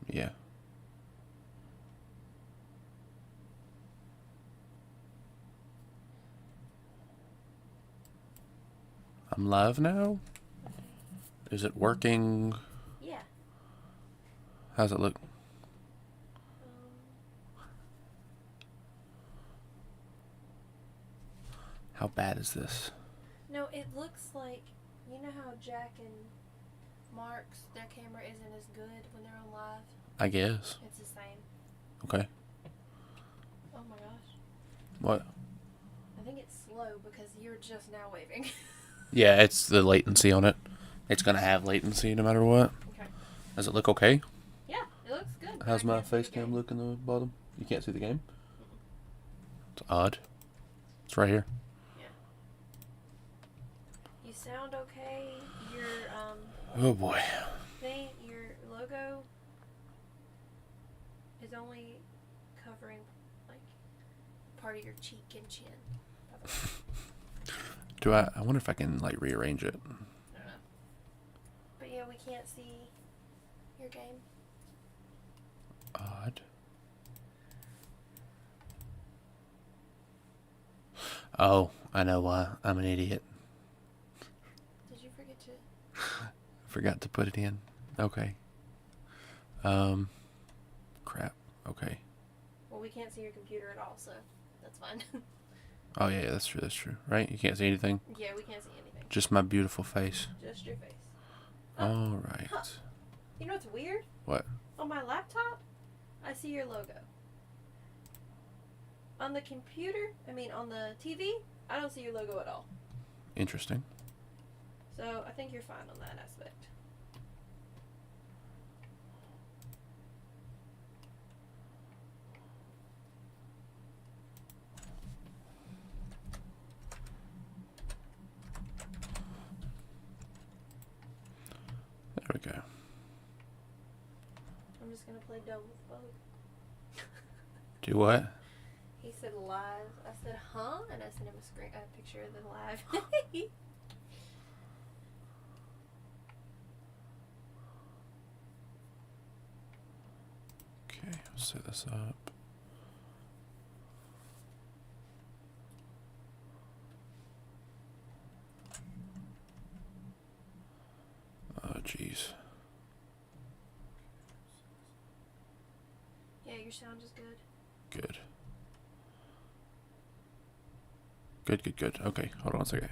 Yeah. I'm live now? Okay. Is it working? Yeah. How's it look? Um, How bad is this? no, it looks like you know how Jack and Mark's their camera isn't as good when they're on live. I guess. It's the same. Okay. Oh my gosh. What? I think it's slow because you're just now waving. Yeah, it's the latency on it. It's gonna have latency no matter what. Okay. Does it look okay? Yeah, it looks good, but I How's my can't see face the cam game. look in the bottom? You can't see the game? Mm-mm. It's odd. It's right here. Yeah. You sound okay. Your Oh boy. your logo is only covering like part of your cheek and chin. By the way, I wonder if I can like rearrange it. I don't know. But yeah, we can't see your game. Odd. Oh, I know why. I'm an idiot. Did you forget to? Forgot to put it in. Okay. Um crap. Okay. Well, we can't see your computer at all, so that's fine. Oh yeah, that's true, that's true. Right? You can't see anything? Yeah, we can't see anything. Just my beautiful face. Just your face. Oh, huh. Alright. You know what's weird? What? On my laptop, I see your logo. On the computer, on the TV, I don't see your logo at all. Interesting. So I think you're fine on that aspect. There we go. I'm just gonna play dumb with both. Do what? He said live. I said huh, and I sent him a picture of the live. Okay, I'll set this up. Oh jeez. Yeah, your sound is good. Good. Good, good, good. Okay, hold on a second.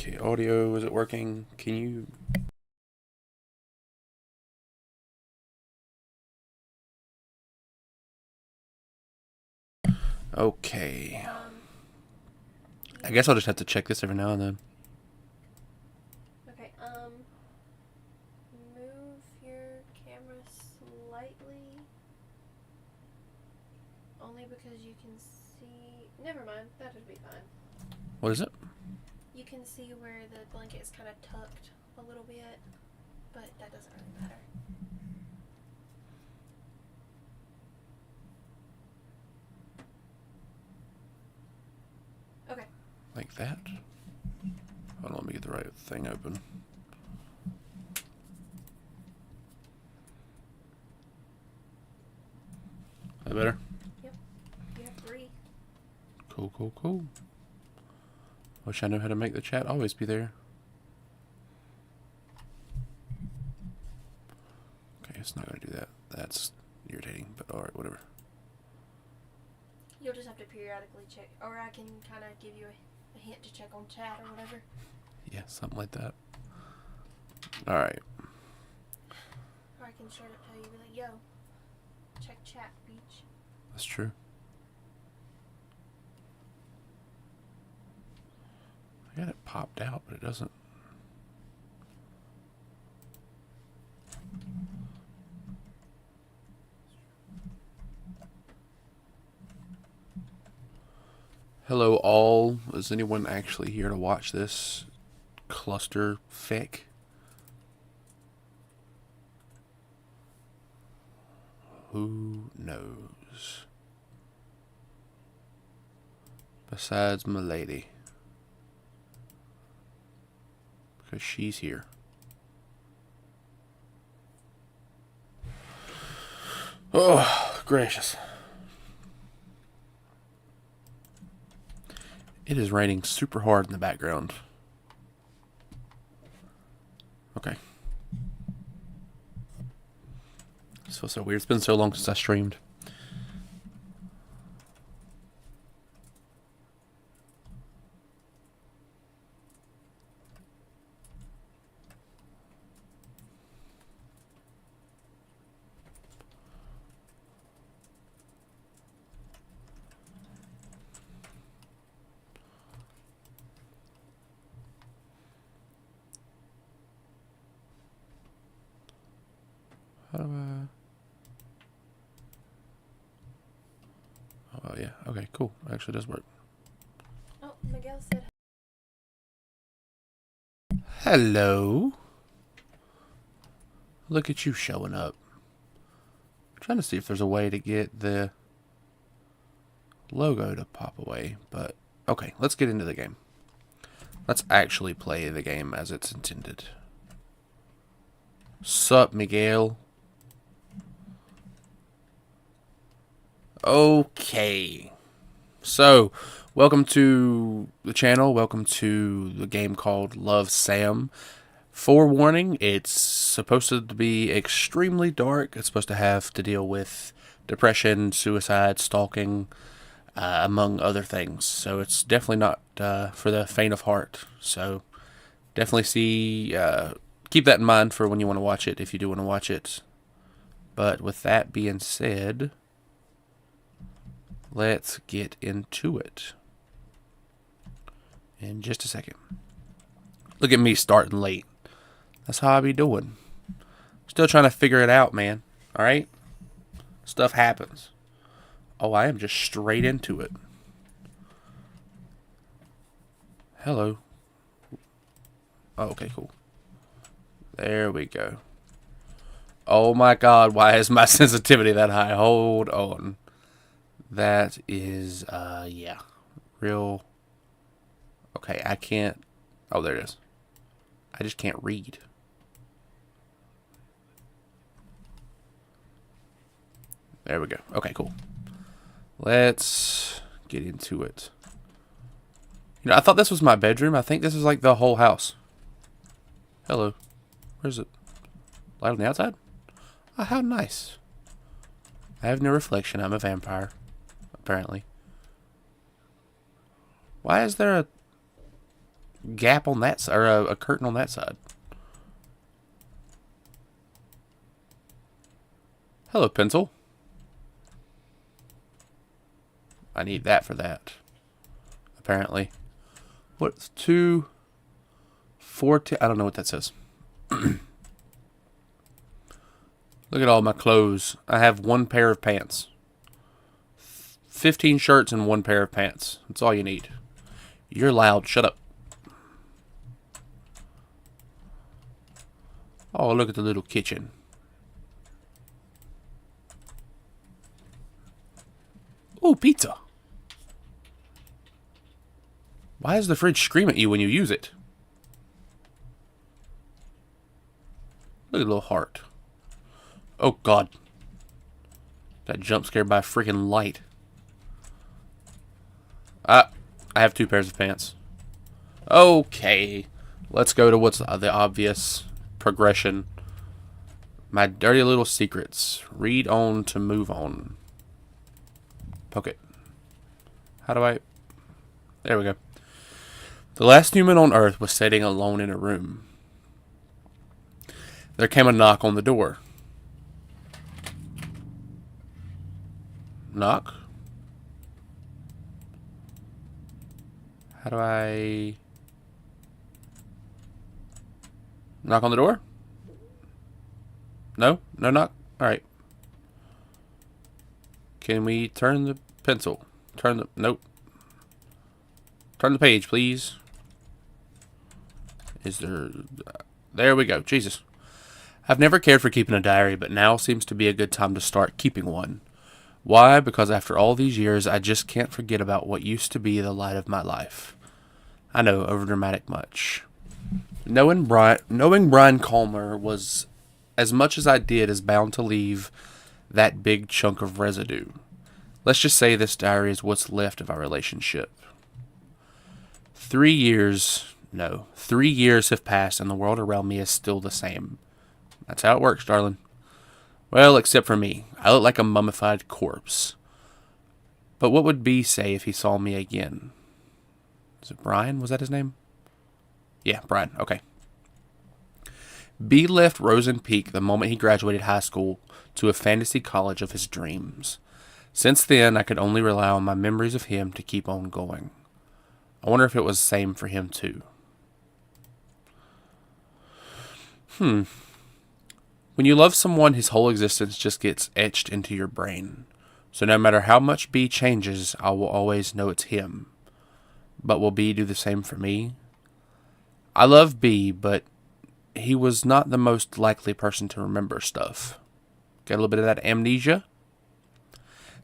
Okay, audio, is it working? Can you... Okay. I guess I'll just have to check this every now and then. Okay, move your camera slightly. Only because you can see... Never mind, that'll be fine. What is it? You can see where the blanket is kind of tucked a little bit, but that doesn't really matter. Okay. Like that? Hold on, let me get the right thing open. That better? Yep. You have 3. Cool, cool, cool. Wish I knew how to make the chat always be there. Okay, it's not going to do that. That's irritating, but alright, whatever. You'll just have to periodically check, or I can kind of give you a hint to check on chat or whatever. Yeah, something like that. Alright. Or I can straight up tell you, be like, yo, check chat, beach. That's true. I got it popped out, but it doesn't. Hello all. Is anyone actually here to watch this cluster fic? Who knows? Besides my lady. Because she's here. Oh, gracious. It is raining super hard in the background. Okay. This feels so weird. It's been so long since I streamed. How do I... Oh, yeah. Okay, cool. Actually, does work. Oh, Miguel said... Hello. Look at you showing up. I'm trying to see if there's a way to get the logo to pop away, but okay, let's get into the game. Let's actually play the game as it's intended. Sup, Miguel? Okay. So, welcome to the channel. Welcome to the game called Love Sam. Forewarning, it's supposed to be extremely dark. It's supposed to have to deal with depression, suicide, stalking, among other things. So it's definitely not for the faint of heart. So definitely keep that in mind for when you want to watch it, if you do want to watch it. But with that being said, let's get into it in just a second. Look at me starting late. That's how I be doing. Still trying to figure it out, man. Alright? Stuff happens. Oh, I am just straight into it. Hello. Oh, okay, cool. There we go. Oh my god, why is my sensitivity that high? Hold on. That is, yeah. Real... Okay, I can't... Oh, there it is. I just can't read. There we go. Okay, cool. Let's get into it. You know, I thought this was my bedroom. I think this is like the whole house. Hello. Where's it? Light on the outside? Oh, how nice. I have no reflection. I'm a vampire. Apparently. Why is there a gap on that side, or a curtain on that side. Hello, pencil. I need that for that. Apparently. What's 2, 4, 10? I don't know what that says. Look at all my clothes. I have one pair of pants. 15 shirts and one pair of pants. That's all you need. You're loud. Shut up. Oh, look at the little kitchen. Ooh, pizza. Why does the fridge scream at you when you use it? Look at the little heart. Oh, God. Got jump scared by a freaking light. I have 2 pairs of pants. Okay. Let's go to what's the obvious progression. My dirty little secrets. Read on to move on. Poke it. How do I... There we go. The last human on Earth was sitting alone in a room. There came a knock on the door. Knock? How do I... Knock on the door? No? No knock? Alright. Can we turn the pencil? Turn the... Nope. Turn the page, please. Is there... There we go. Jesus. I've never cared for keeping a diary, but now seems to be a good time to start keeping one. Why? Because after all these years, I just can't forget about what used to be the light of my life. I know, overdramatic much. Knowing Brian Calmer was, as much as I did, is bound to leave that big chunk of residue. Let's just say this diary is what's left of our relationship. 3 years have passed and the world around me is still the same. That's how it works, darling. Well, except for me. I look like a mummified corpse. But what would B say if he saw me again? Is it Brian? Was that his name? Yeah, Brian. Okay. B left Rosen Peak the moment he graduated high school to a fantasy college of his dreams. Since then, I could only rely on my memories of him to keep on going. I wonder if it was the same for him, too. When you love someone, his whole existence just gets etched into your brain. So no matter how much B changes, I will always know it's him. But will B do the same for me? I love B, but he was not the most likely person to remember stuff. Got a little bit of that amnesia?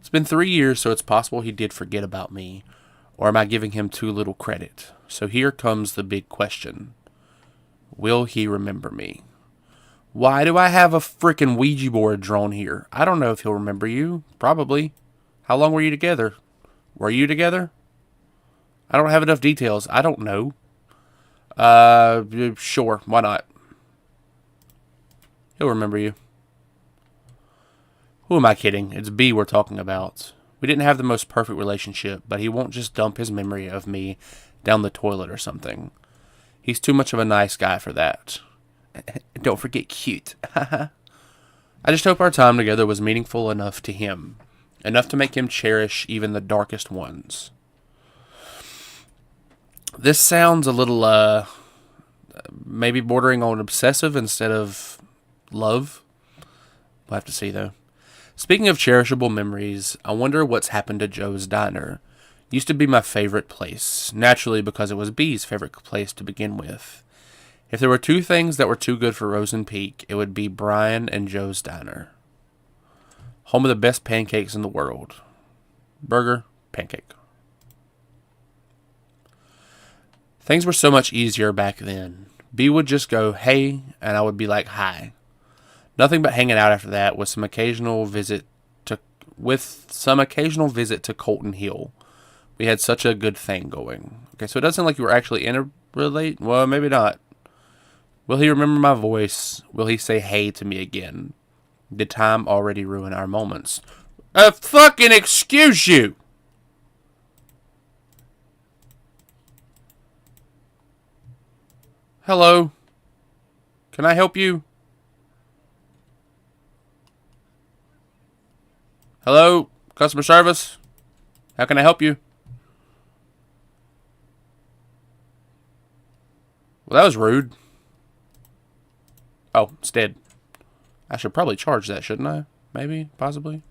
It's been 3 years, so it's possible he did forget about me. Or am I giving him too little credit? So here comes the big question. Will he remember me? Why do I have a freaking Ouija board drawn here? I don't know if he'll remember you. Probably. How long were you together? Were you together? I don't have enough details. I don't know. Sure. Why not? He'll remember you. Who am I kidding? It's B we're talking about. We didn't have the most perfect relationship, but he won't just dump his memory of me down the toilet or something. He's too much of a nice guy for that. Don't forget cute. I just hope our time together was meaningful enough to him. Enough to make him cherish even the darkest ones. This sounds a little, maybe bordering on obsessive instead of love. We'll have to see, though. Speaking of cherishable memories, I wonder what's happened to Joe's Diner. Used to be my favorite place, naturally because it was B's favorite place to begin with. If there were 2 things that were too good for Rosen Peak, it would be Brian and Joe's Diner. Home of the best pancakes in the world. Burger, pancake. Things were so much easier back then. B would just go, hey, and I would be like, hi. Nothing but hanging out after that with some occasional visit to Colton Hill. We had such a good thing going. Okay, so it doesn't sound like you were actually in a relate. Well, maybe not. Will he remember my voice? Will he say hey to me again? Did time already ruin our moments? Fucking excuse you! Hello? Can I help you? Hello? Customer service? How can I help you? Well, that was rude. Oh, it's dead. I should probably charge that, shouldn't I? Maybe? Possibly?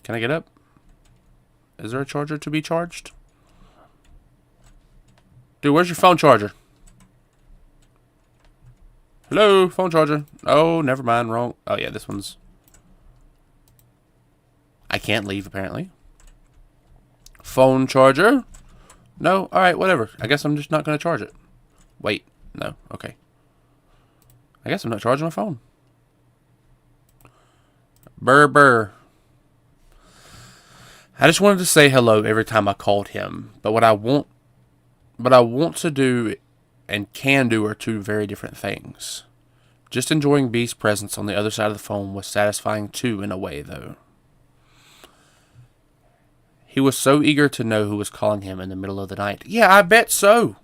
Can I get up? Is there a charger to be charged? Dude, where's your phone charger? Hello? Phone charger. Oh, never mind. Wrong. Oh, yeah, this one's... I can't leave, apparently. Phone charger? No? Alright, whatever. I guess I'm just not going to charge it. Wait. No. Okay. I guess I'm not charging my phone. Burr, burr. I just wanted to say hello every time I called him. But what I want to do and can do are two very different things. Just enjoying B's presence on the other side of the phone was satisfying too, in a way, though. He was so eager to know who was calling him in the middle of the night. Yeah, I bet so.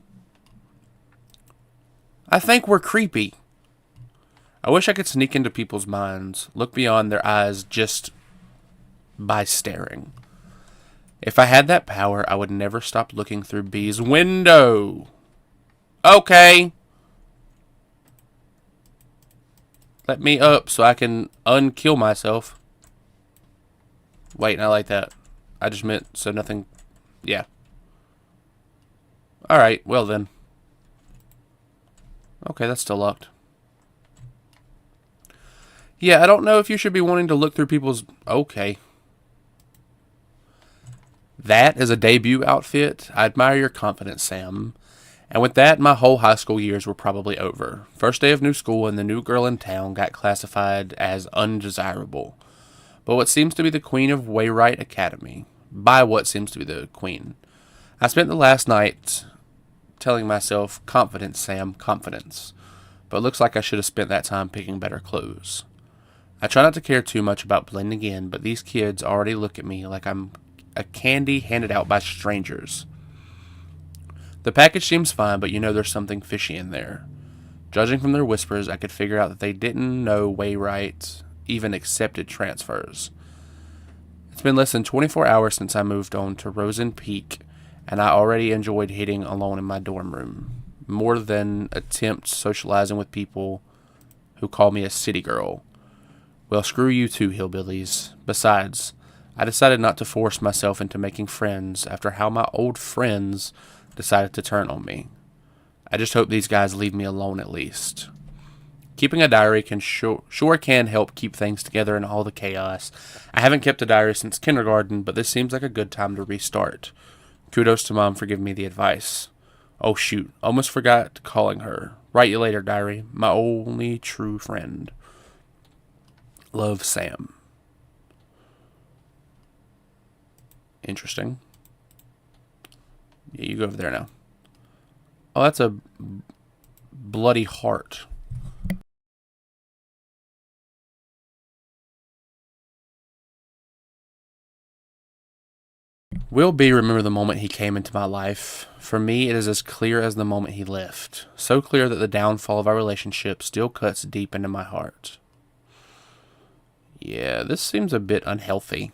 I think we're creepy. I wish I could sneak into people's minds, look beyond their eyes just by staring. If I had that power, I would never stop looking through B's window. Okay. Let me up so I can unkill myself. Wait, I like that. I just meant so nothing... Yeah. Alright, well then. Okay, that's still locked. Yeah, I don't know if you should be wanting to look through people's... Okay. That is a debut outfit. I admire your confidence, Sam. And with that, my whole high school years were probably over. First day of new school, and the new girl in town got classified as undesirable. But what seems to be the queen of Wayrite Academy. By what seems to be the queen. I spent the last night telling myself, confidence, Sam, confidence. But it looks like I should have spent that time picking better clothes. I try not to care too much about blending in, but these kids already look at me like I'm a candy handed out by strangers. The package seems fine, but you know there's something fishy in there. Judging from their whispers, I could figure out that they didn't know Wayrite even accepted transfers. It's been less than 24 hours since I moved on to Rosen Peak, and I already enjoyed hitting alone in my dorm room, more than attempt socializing with people who call me a city girl. Well, screw you too, hillbillies. Besides, I decided not to force myself into making friends after how my old friends decided to turn on me. I just hope these guys leave me alone at least. Keeping a diary can sure can help keep things together in all the chaos. I haven't kept a diary since kindergarten, but this seems like a good time to restart. Kudos to Mom for giving me the advice. Oh shoot, almost forgot calling her. Write you later, diary. My only true friend. Love, Sam. Interesting. Yeah, you go over there now. Oh, that's a bloody heart. Will B remember the moment he came into my life? For me, it is as clear as the moment he left. So clear that the downfall of our relationship still cuts deep into my heart. Yeah, this seems a bit unhealthy.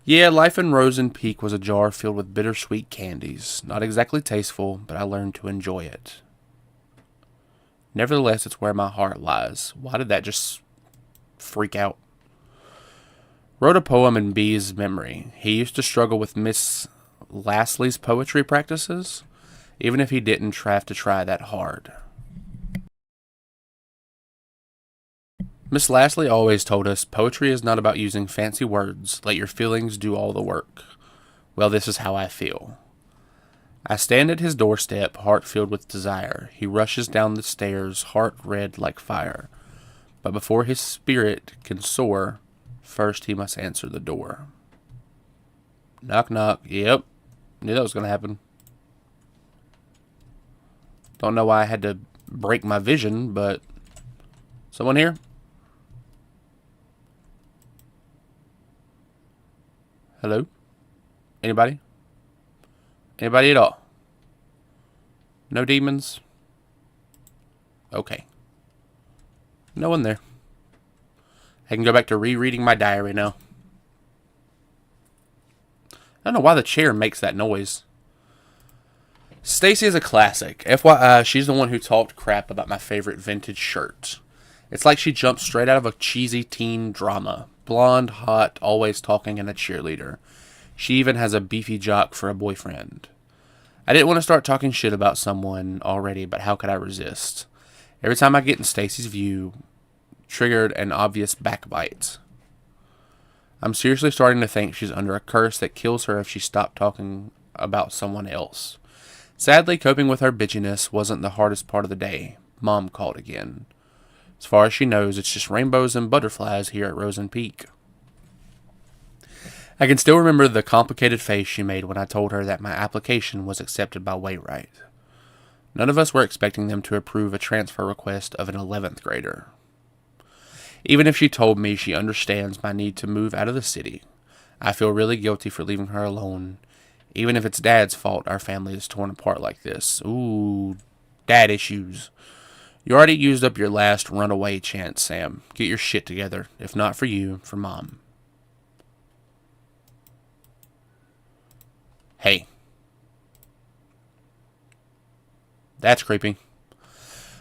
Yeah, life in Rosen Peak was a jar filled with bittersweet candies. Not exactly tasteful, but I learned to enjoy it. Nevertheless, it's where my heart lies. Why did that just freak out? Wrote a poem in B's memory. He used to struggle with Miss Lastly's poetry practices, even if he didn't have to try that hard. Miss Lastly always told us poetry is not about using fancy words. Let your feelings do all the work. Well, this is how I feel. I stand at his doorstep, heart filled with desire. He rushes down the stairs, heart red like fire. But before his spirit can soar, first he must answer the door. Knock, knock. Yep. Knew that was going to happen. Don't know why I had to break my vision, but... Someone here? Hello? Anybody? Anybody at all? No demons? Okay. No one there. I can go back to rereading my diary now. I don't know why the chair makes that noise. Stacy is a classic. FYI, she's the one who talked crap about my favorite vintage shirt. It's like she jumped straight out of a cheesy teen drama. Blonde, hot, always talking, and a cheerleader. She even has a beefy jock for a boyfriend. I didn't want to start talking shit about someone already, but how could I resist? Every time I get in Stacy's view, triggered an obvious backbite. I'm seriously starting to think she's under a curse that kills her if she stopped talking about someone else. Sadly, coping with her bitchiness wasn't the hardest part of the day. Mom called again. As far as she knows, it's just rainbows and butterflies here at Rosen Peak. I can still remember the complicated face she made when I told her that my application was accepted by Wayrite. None of us were expecting them to approve a transfer request of an 11th grader. Even if she told me she understands my need to move out of the city, I feel really guilty for leaving her alone. Even if it's Dad's fault our family is torn apart like this. Ooh, dad issues. You already used up your last runaway chance, Sam. Get your shit together. If not for you, for Mom. Hey. That's creepy.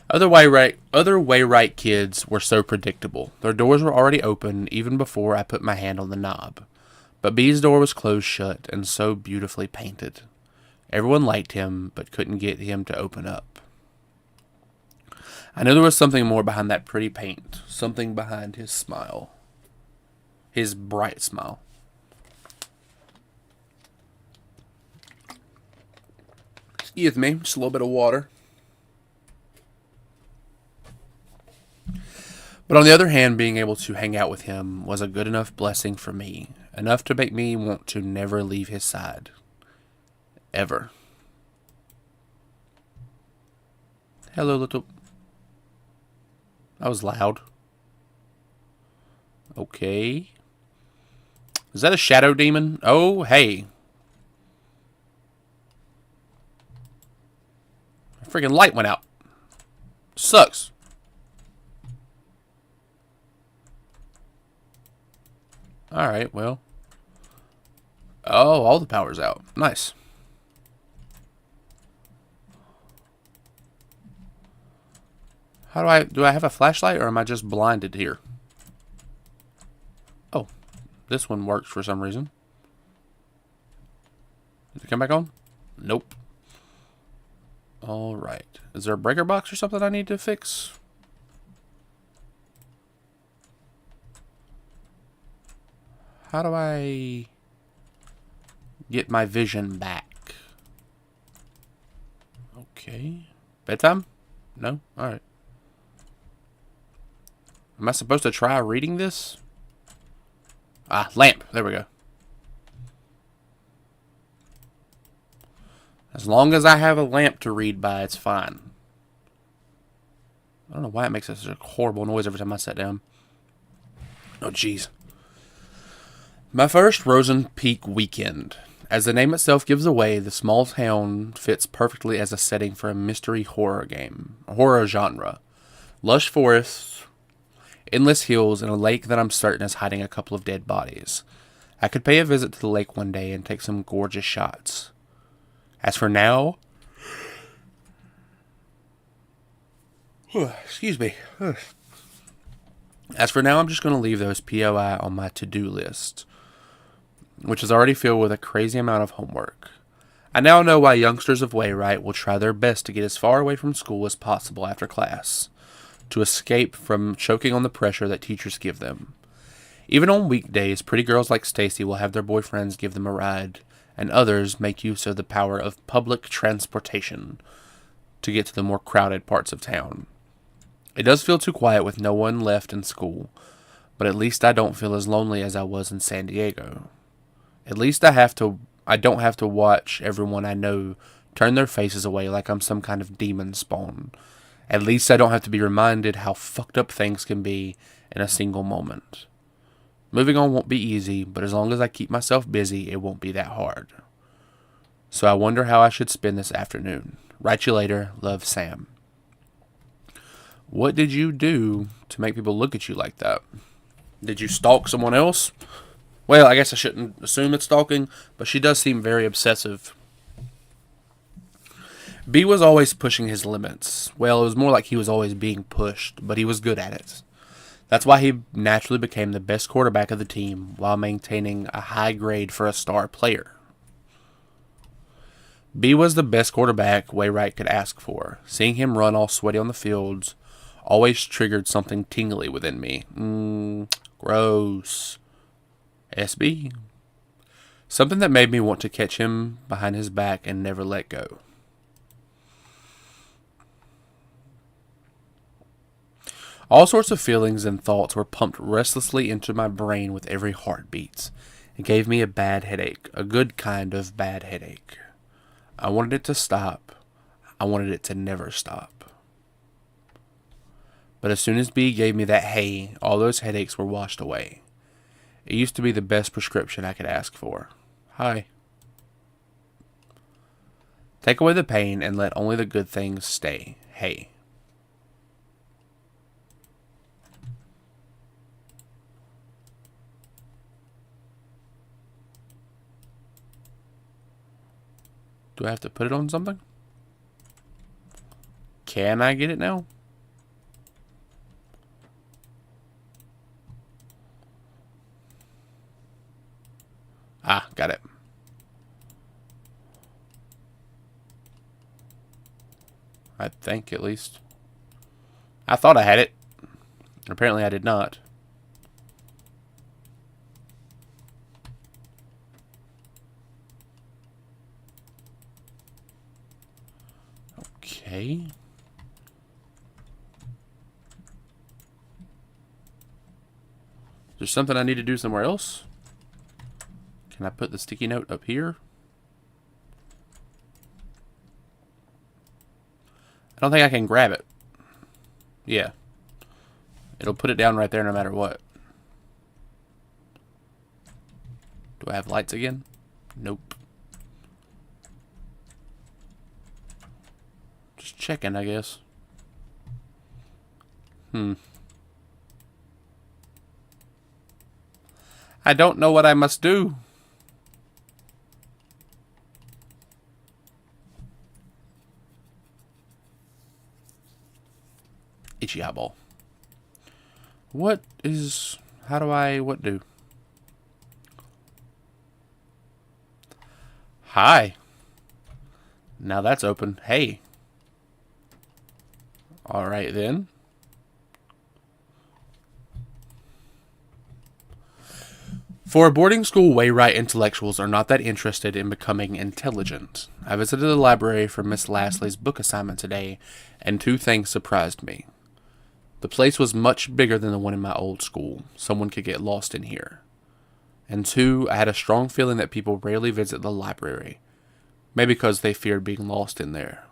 Other Wayrite kids were so predictable. Their doors were already open even before I put my hand on the knob. But B's door was closed shut and so beautifully painted. Everyone liked him, but couldn't get him to open up. I knew there was something more behind that pretty paint. Something behind his smile. His bright smile. Excuse me, just a little bit of water. But on the other hand, being able to hang out with him was a good enough blessing for me. Enough to make me want to never leave his side. Ever. Hello, little... That was loud. Okay. Is that a shadow demon? Oh, hey. Freaking light went out. Sucks. Alright, well. Oh, all the power's out. Nice. How do I have a flashlight or am I just blinded here? Oh, this one works for some reason. Did it come back on? Nope. Alright. Is there a breaker box or something I need to fix? How do I get my vision back? Okay. Bedtime? No? Alright. Am I supposed to try reading this? Ah, lamp. There we go. As long as I have a lamp to read by, it's fine. I don't know why it makes such a horrible noise every time I sit down. Oh, jeez. My first Rosen Peak weekend. As the name itself gives away, the small town fits perfectly as a setting for a mystery horror game. A horror genre. Lush forests, endless hills, and a lake that I'm certain is hiding a couple of dead bodies. I could pay a visit to the lake one day and take some gorgeous shots. As for now... Excuse me. As for now, I'm just going to leave those POI on my to-do list, which is already filled with a crazy amount of homework. I now know why youngsters of Wayrite will try their best to get as far away from school as possible after class, to escape from choking on the pressure that teachers give them. Even on weekdays, pretty girls like Stacy will have their boyfriends give them a ride, and others make use of the power of public transportation to get to the more crowded parts of town. It does feel too quiet with no one left in school, but at least I don't feel as lonely as I was in San Diego. At least I don't have to watch everyone I know turn their faces away like I'm some kind of demon spawn. At least I don't have to be reminded how fucked up things can be in a single moment. Moving on won't be easy, but as long as I keep myself busy, it won't be that hard. So I wonder how I should spend this afternoon. Write you later. Love, Sam. What did you do to make people look at you like that? Did you stalk someone else? Well, I guess I shouldn't assume it's stalking, but she does seem very obsessive. B was always pushing his limits. Well, it was more like he was always being pushed, but he was good at it. That's why he naturally became the best quarterback of the team while maintaining a high grade for a star player. B was the best quarterback Waywright could ask for. Seeing him run all sweaty on the fields always triggered something tingly within me. Gross. SB. Something that made me want to catch him behind his back and never let go. All sorts of feelings and thoughts were pumped restlessly into my brain with every heartbeat. It gave me a bad headache, a good kind of bad headache. I wanted it to stop. I wanted it to never stop. But as soon as B gave me that hey, all those headaches were washed away. It used to be the best prescription I could ask for. Hi. Take away the pain and let only the good things stay. Hey. Do I have to put it on something? Can I get it now? Ah, got it. I think, at least. I thought I had it. Apparently I did not. Okay. Is there something I need to do somewhere else? Can I put the sticky note up here? I don't think I can grab it. Yeah. It'll put it down right there no matter what. Do I have lights again? Nope. Just checking, I guess. I don't know what I must do. Itchy eyeball. What is... How do I... What do? Hi. Now that's open. Hey. Alright then. For a boarding school, Waywright intellectuals are not that interested in becoming intelligent. I visited the library for Miss Lasley's book assignment today, and two things surprised me. The place was much bigger than the one in my old school. Someone could get lost in here. And two, I had a strong feeling that people rarely visit the library. Maybe because they feared being lost in there.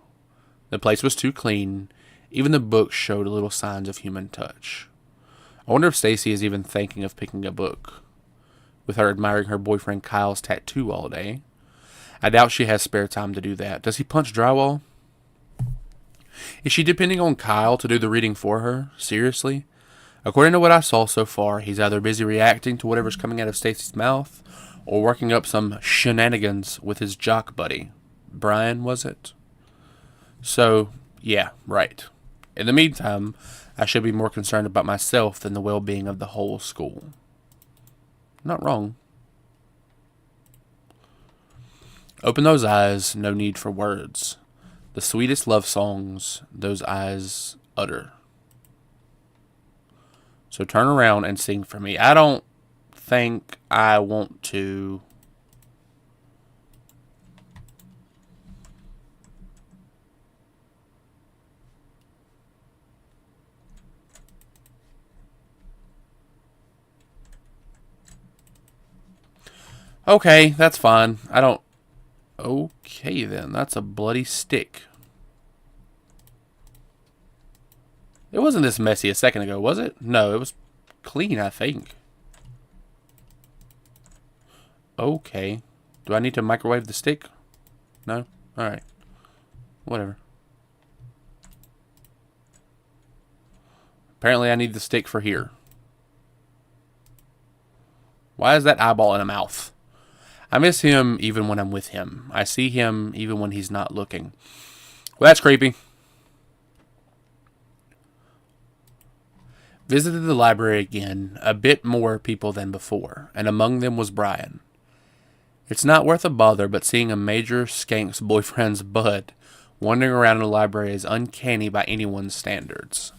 The place was too clean. Even the books showed little signs of human touch. I wonder if Stacy is even thinking of picking a book, with her admiring her boyfriend Kyle's tattoo all day. I doubt she has spare time to do that. Does he punch drywall? Is she depending on Kyle to do the reading for her? Seriously? According to what I saw so far, he's either busy reacting to whatever's coming out of Stacy's mouth, or working up some shenanigans with his jock buddy. Brian, was it? So, yeah, right. In the meantime, I should be more concerned about myself than the well-being of the whole school. Not wrong. Open those eyes, no need for words. The sweetest love songs those eyes utter. So turn around and sing for me. I don't think I want to. Okay, that's fine. I don't... Okay, then. That's a bloody stick. It wasn't this messy a second ago, was it? No, it was clean, I think. Okay. Do I need to microwave the stick? No? Alright. Whatever. Apparently I need the stick for here. Why is that eyeball in a mouth? I miss him even when I'm with him. I see him even when he's not looking. Well, that's creepy. Visited the library again, a bit more people than before, and among them was Brian. It's not worth a bother, but seeing a major skank's boyfriend's bud wandering around in the library is uncanny by anyone's standards.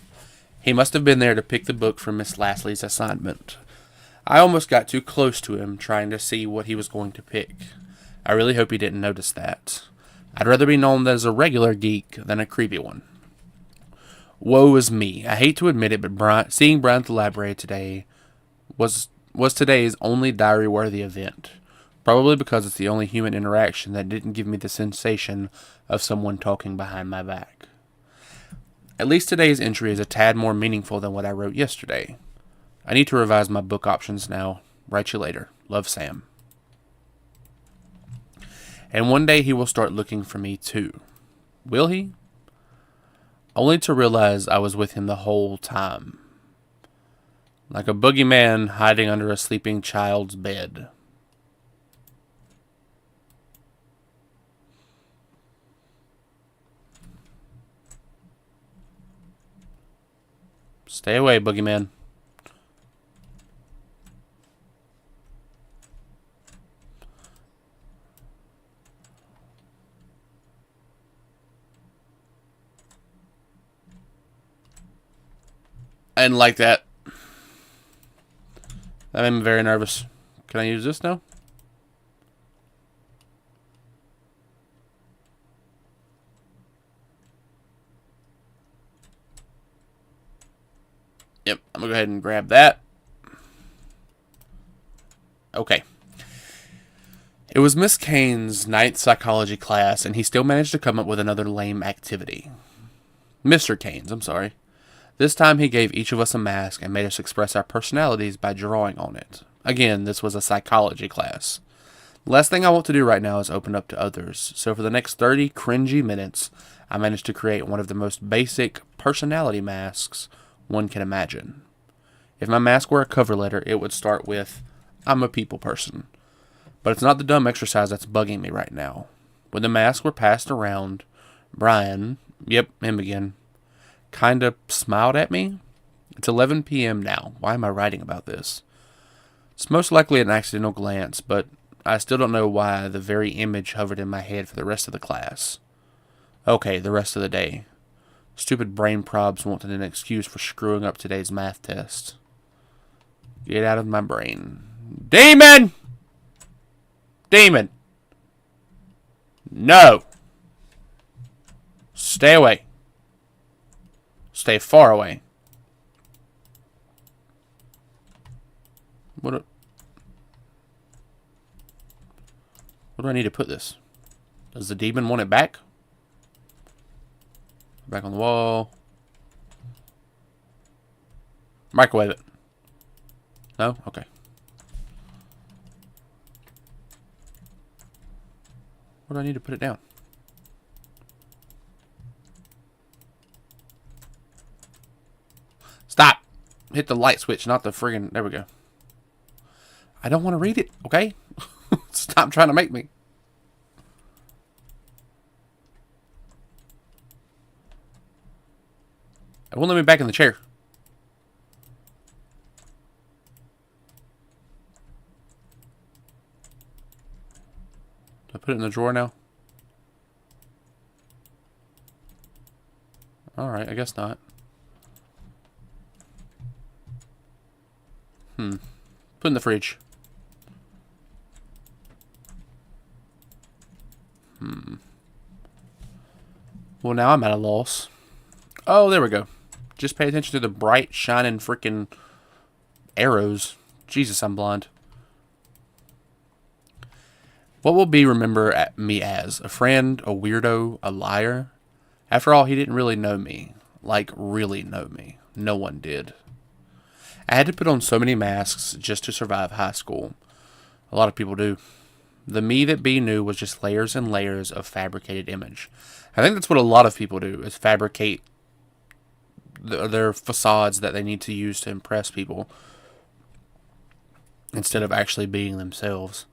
He must have been there to pick the book from Miss Lasley's assignment. I almost got too close to him, trying to see what he was going to pick. I really hope he didn't notice that. I'd rather be known as a regular geek than a creepy one. Woe is me. I hate to admit it, but seeing Brian at the library today was today's only diary-worthy event. Probably because it's the only human interaction that didn't give me the sensation of someone talking behind my back. At least today's entry is a tad more meaningful than what I wrote yesterday. I need to revise my book options now. Write you later. Love, Sam. And one day he will start looking for me too. Will he? Only to realize I was with him the whole time. Like a boogeyman hiding under a sleeping child's bed. Stay away, boogeyman. I didn't like that. That made me very nervous. Can I use this now? Yep, I'm going to go ahead and grab that. Okay. It was Miss Kane's ninth psychology class, and he still managed to come up with another lame activity. Mr. Kane's, I'm sorry. This time he gave each of us a mask and made us express our personalities by drawing on it. Again, this was a psychology class. The last thing I want to do right now is open up to others, so for the next 30 cringy minutes, I managed to create one of the most basic personality masks one can imagine. If my mask were a cover letter, it would start with, I'm a people person. But it's not the dumb exercise that's bugging me right now. When the masks were passed around, Brian, yep, him again, kinda smiled at me. It's 11 p.m. now. Why am I writing about this? It's most likely an accidental glance, but I still don't know why the very image hovered in my head for the rest of the class. Okay, the rest of the day. Stupid brain probs wanted an excuse for screwing up today's math test. Get out of my brain. Demon! Demon! No! Stay away. Stay far away. What do I need to put this? Does the demon want it back? Back on the wall. Microwave it. No? Okay. Where do I need to put it down? Stop! Hit the light switch, not the friggin'... There we go. I don't want to read it, okay? Stop trying to make me. It won't let me back in the chair. Do I put it in the drawer now? Alright, I guess not. Put in the fridge. Well, now I'm at a loss. Oh, there we go. Just pay attention to the bright, shining freaking arrows. Jesus, I'm blind. What will B remember me as? A friend, a weirdo, a liar? After all, he didn't really know me. Like, really know me. No one did. I had to put on so many masks just to survive high school. A lot of people do. The me that B knew was just layers and layers of fabricated image. I think that's what a lot of people do, is fabricate their facades that they need to use to impress people instead of actually being themselves.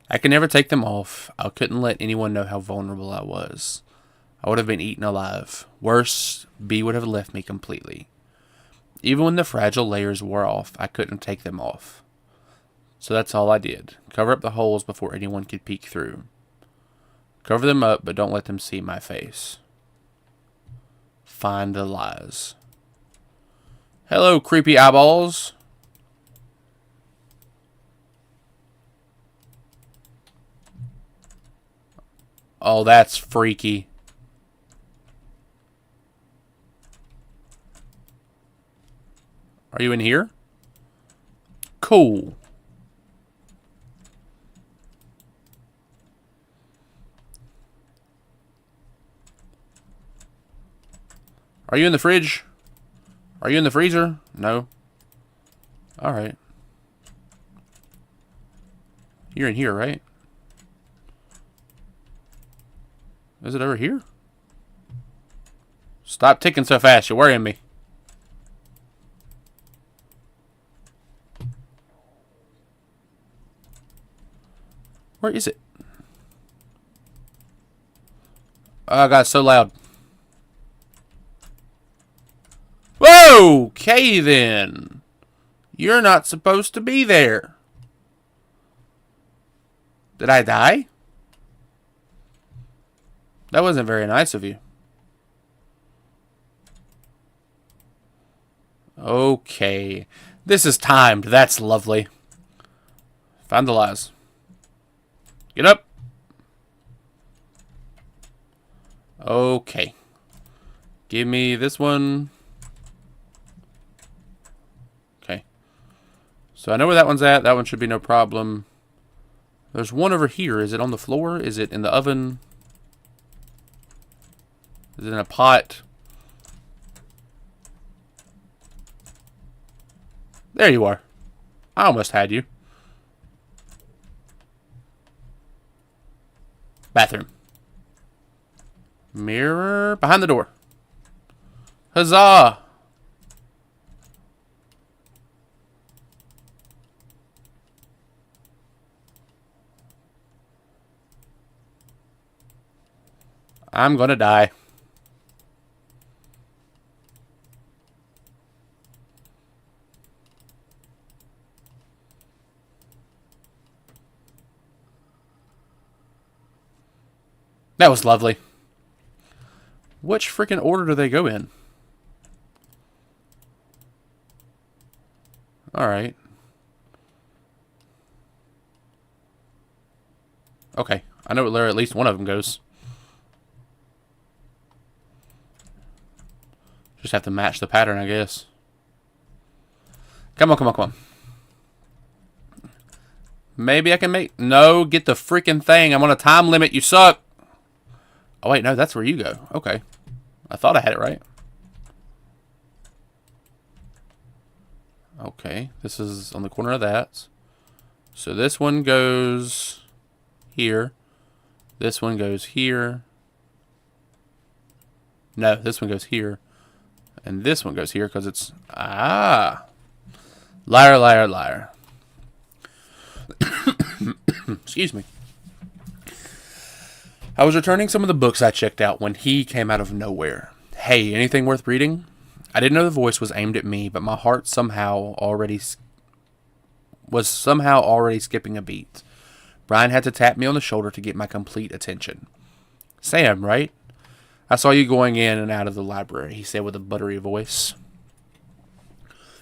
I could never take them off. I couldn't let anyone know how vulnerable I was. I would have been eaten alive. Worse, B would have left me completely. Even when the fragile layers wore off, I couldn't take them off. So that's all I did. Cover up the holes before anyone could peek through. Cover them up, but don't let them see my face. Find the lies. Hello, creepy eyeballs. Oh, that's freaky. Are you in here? Cool. Are you in the fridge? Are you in the freezer? No. Alright. You're in here, right? Is it over here? Stop ticking so fast. You're worrying me. Where is it? Oh, God, it's so loud. Whoa! Okay, then. You're not supposed to be there. Did I die? That wasn't very nice of you. Okay. This is timed. That's lovely. Found the lies. Get up. Okay. Give me this one. Okay. So I know where that one's at. That one should be no problem. There's one over here. Is it on the floor? Is it in the oven? Is it in a pot? There you are. I almost had you. Bathroom. Mirror behind the door. Huzzah! I'm gonna die. That was lovely. Which freaking order do they go in? Alright. Okay. I know where at least one of them goes. Just have to match the pattern, I guess. Come on, come on, come on. Maybe I can make... No, get the freaking thing. I'm on a time limit. You suck. Oh, wait, no, that's where you go. Okay. I thought I had it right. Okay, this is on the corner of that. So this one goes here. This one goes here. No, this one goes here. And this one goes here because it's... Ah! Liar, liar, liar. Excuse me. I was returning some of the books I checked out when he came out of nowhere. Hey, anything worth reading? I didn't know the voice was aimed at me, but my heart was somehow already skipping a beat. Brian had to tap me on the shoulder to get my complete attention. Sam, right? I saw you going in and out of the library, he said with a buttery voice.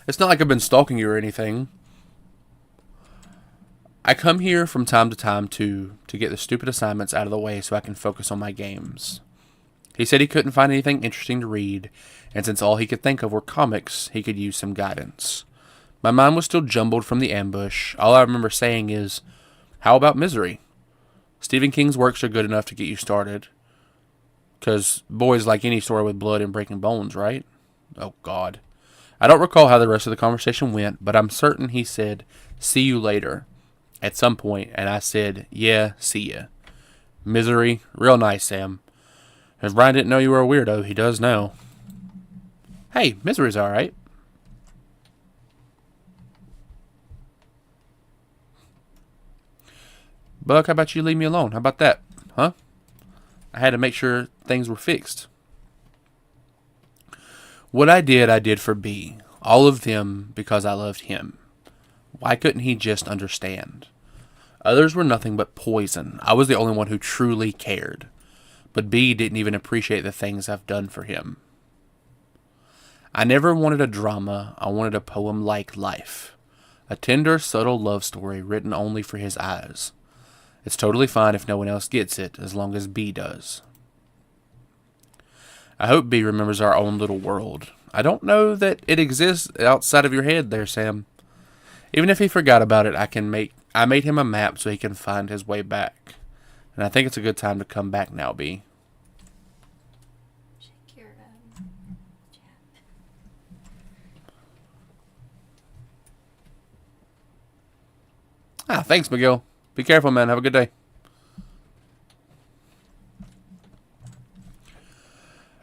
It's not like I've been stalking you or anything. I come here from time to time to get the stupid assignments out of the way so I can focus on my games. He said he couldn't find anything interesting to read, and since all he could think of were comics, he could use some guidance. My mind was still jumbled from the ambush. All I remember saying is, how about Misery? Stephen King's works are good enough to get you started. 'Cause boys like any story with blood and breaking bones, right? Oh, God. I don't recall how the rest of the conversation went, but I'm certain he said, see you later, at some point, and I said, yeah, see ya. Misery, real nice, Sam. If Brian didn't know you were a weirdo, he does now. Hey, Misery's alright. Buck, how about you leave me alone? How about that? Huh? I had to make sure things were fixed. What I did for B. All of them because I loved him. Why couldn't he just understand? Others were nothing but poison. I was the only one who truly cared. But B didn't even appreciate the things I've done for him. I never wanted a drama. I wanted a poem like life. A tender, subtle love story written only for his eyes. It's totally fine if no one else gets it, as long as B does. I hope B remembers our own little world. I don't know that it exists outside of your head there, Sam. Even if he forgot about it, I made him a map so he can find his way back. And I think it's a good time to come back now, B. Check your chat. Thanks, Miguel. Be careful, man. Have a good day.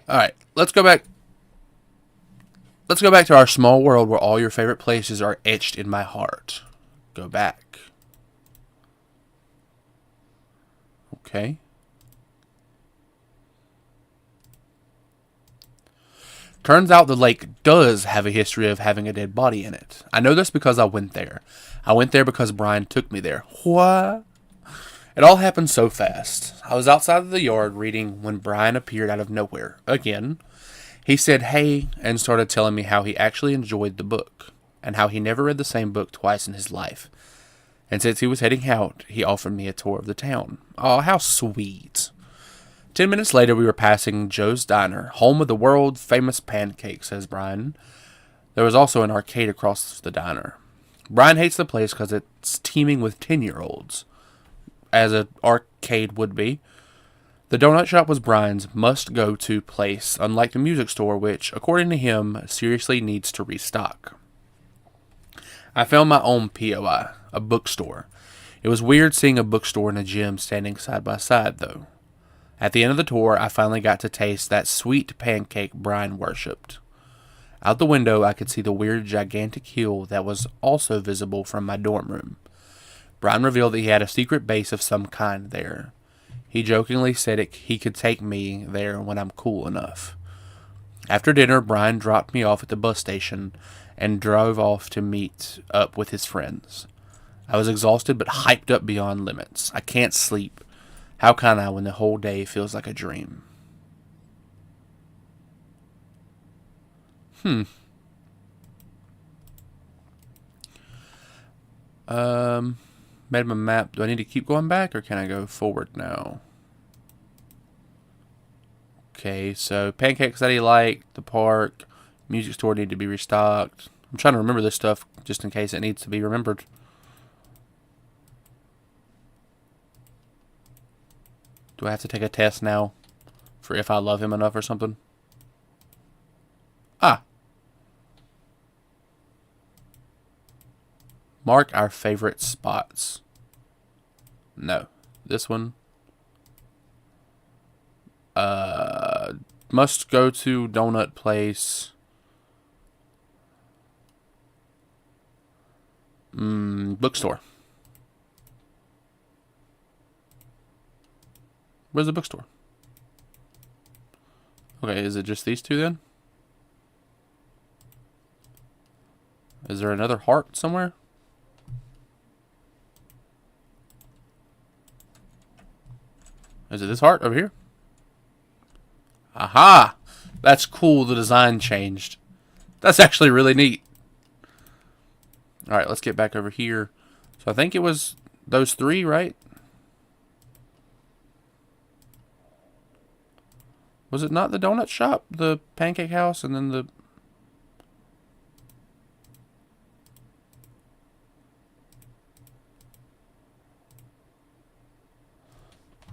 Alright, let's go back. Let's go back to our small world where all your favorite places are etched in my heart. Go back. Okay. Turns out the lake does have a history of having a dead body in it. I know this because I went there. I went there because Brian took me there. What? It all happened so fast. I was outside of the yard reading when Brian appeared out of nowhere. Again. He said, hey, and started telling me how he actually enjoyed the book, and how he never read the same book twice in his life. And since he was heading out, he offered me a tour of the town. Oh, how sweet. 10 minutes later, we were passing Joe's Diner, home of the world-famous pancakes, says Brian. There was also an arcade across the diner. Brian hates the place because it's teeming with 10-year-olds, as an arcade would be. The donut shop was Brian's must-go-to place, unlike the music store, which, according to him, seriously needs to restock. I found my own POI, a bookstore. It was weird seeing a bookstore and a gym standing side by side, though. At the end of the tour, I finally got to taste that sweet pancake Brian worshipped. Out the window, I could see the weird, gigantic hill that was also visible from my dorm room. Brian revealed that he had a secret base of some kind there. He jokingly said he could take me there when I'm cool enough. After dinner, Brian dropped me off at the bus station and drove off to meet up with his friends. I was exhausted but hyped up beyond limits. I can't sleep. How can I when the whole day feels like a dream? Made him a map. Do I need to keep going back or can I go forward now? Okay, so pancakes that he liked, the park, music store need to be restocked. I'm trying to remember this stuff just in case it needs to be remembered. Do I have to take a test now for if I love him enough or something? Ah. Mark our favorite spots. No. This one. Must go to donut place. Bookstore. Where's the bookstore? Okay, is it just these two then? Is there another heart somewhere? Is it this heart over here? Aha! That's cool, the design changed. That's actually really neat. Alright, let's get back over here. So I think it was those three, right? Was it not the donut shop, the pancake house, and then the...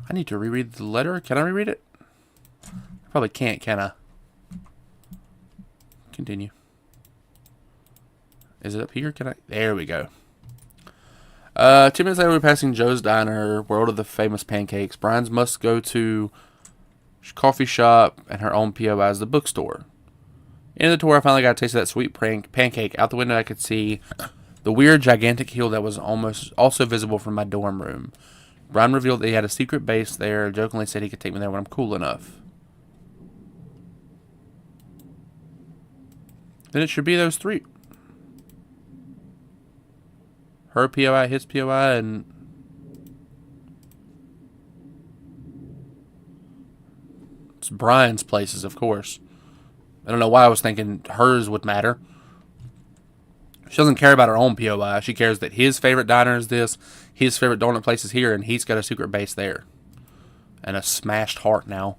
I need to reread the letter. Can I reread it? I probably can't, can I? Continue. Is it up here? Can I? There we go. 2 minutes later, we're passing Joe's Diner, world of the famous pancakes. Brian's must-go-to coffee shop, and her own POI is the bookstore. In the tour, I finally got a taste of that sweet pancake. Out the window, I could see the weird, gigantic hill that was almost also visible from my dorm room. Brian revealed that he had a secret base there, jokingly said he could take me there when I'm cool enough. Then it should be those three. Her POI, his POI, and... it's Brian's places, of course. I don't know why I was thinking hers would matter. She doesn't care about her own POI. She cares that his favorite diner is this, his favorite donut place is here, and he's got a secret base there. And a smashed heart now.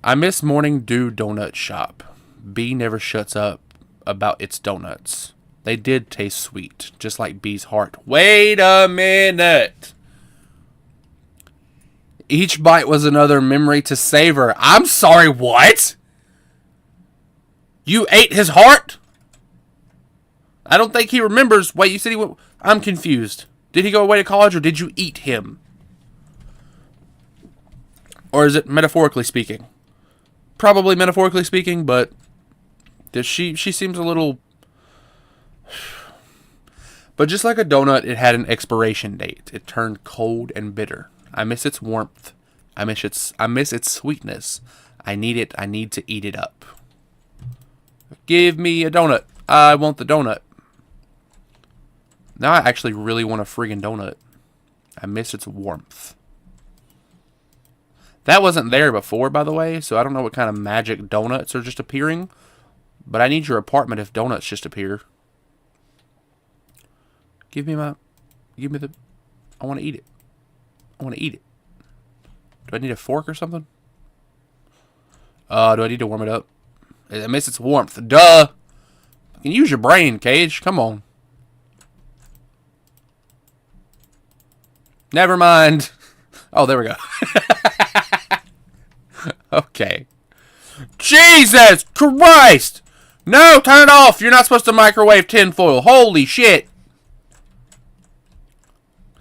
I miss Morning Dew Donut Shop. B never shuts up about its donuts. They did taste sweet, just like B's heart. Wait a minute! Each bite was another memory to savor. I'm sorry, what? You ate his heart? I don't think he remembers. Wait, you said he went... I'm confused. Did he go away to college or did you eat him? Or is it metaphorically speaking? Probably metaphorically speaking, but... she seems a little... But just like a donut, it had an expiration date. It turned cold and bitter. I miss its warmth. I miss its sweetness. I need it. I need to eat it up. Give me a donut. I want the donut. Now I actually really want a friggin' donut. I miss its warmth. That wasn't there before, by the way, so I don't know what kind of magic donuts are just appearing. But I need your apartment if donuts just appear. Give me the... I want to eat it. I want to eat it. Do I need a fork or something? Do I need to warm it up? I miss its warmth. Duh! You can use your brain, Cage. Come on. Never mind. Oh, there we go. Okay. Jesus Christ! No, turn it off! You're not supposed to microwave tinfoil. Holy shit!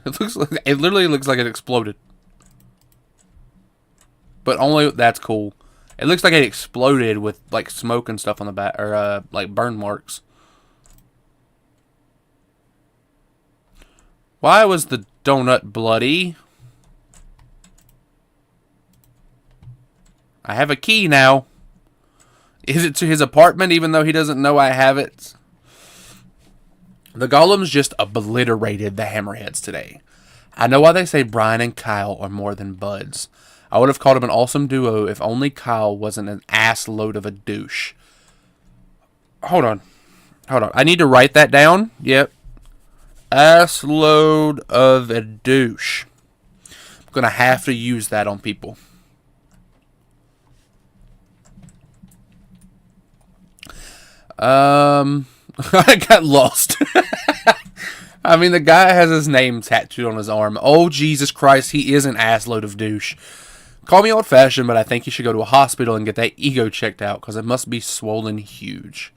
It literally looks like it exploded. But only that's cool. It looks like it exploded with like smoke and stuff on the back, or like burn marks. Why was the donut bloody? I have a key now. Is it to his apartment even though he doesn't know I have it? The golems just obliterated the hammerheads today. I know why they say Brian and Kyle are more than buds. I would have called them an awesome duo if only Kyle wasn't an ass load of a douche. Hold on. I need to write that down. Yep. Ass load of a douche. I'm going to have to use that on people. I got lost. I mean, the guy has his name tattooed on his arm. Oh, Jesus Christ, he is an assload of douche. Call me old-fashioned, but I think he should go to a hospital and get that ego checked out, because it must be swollen huge.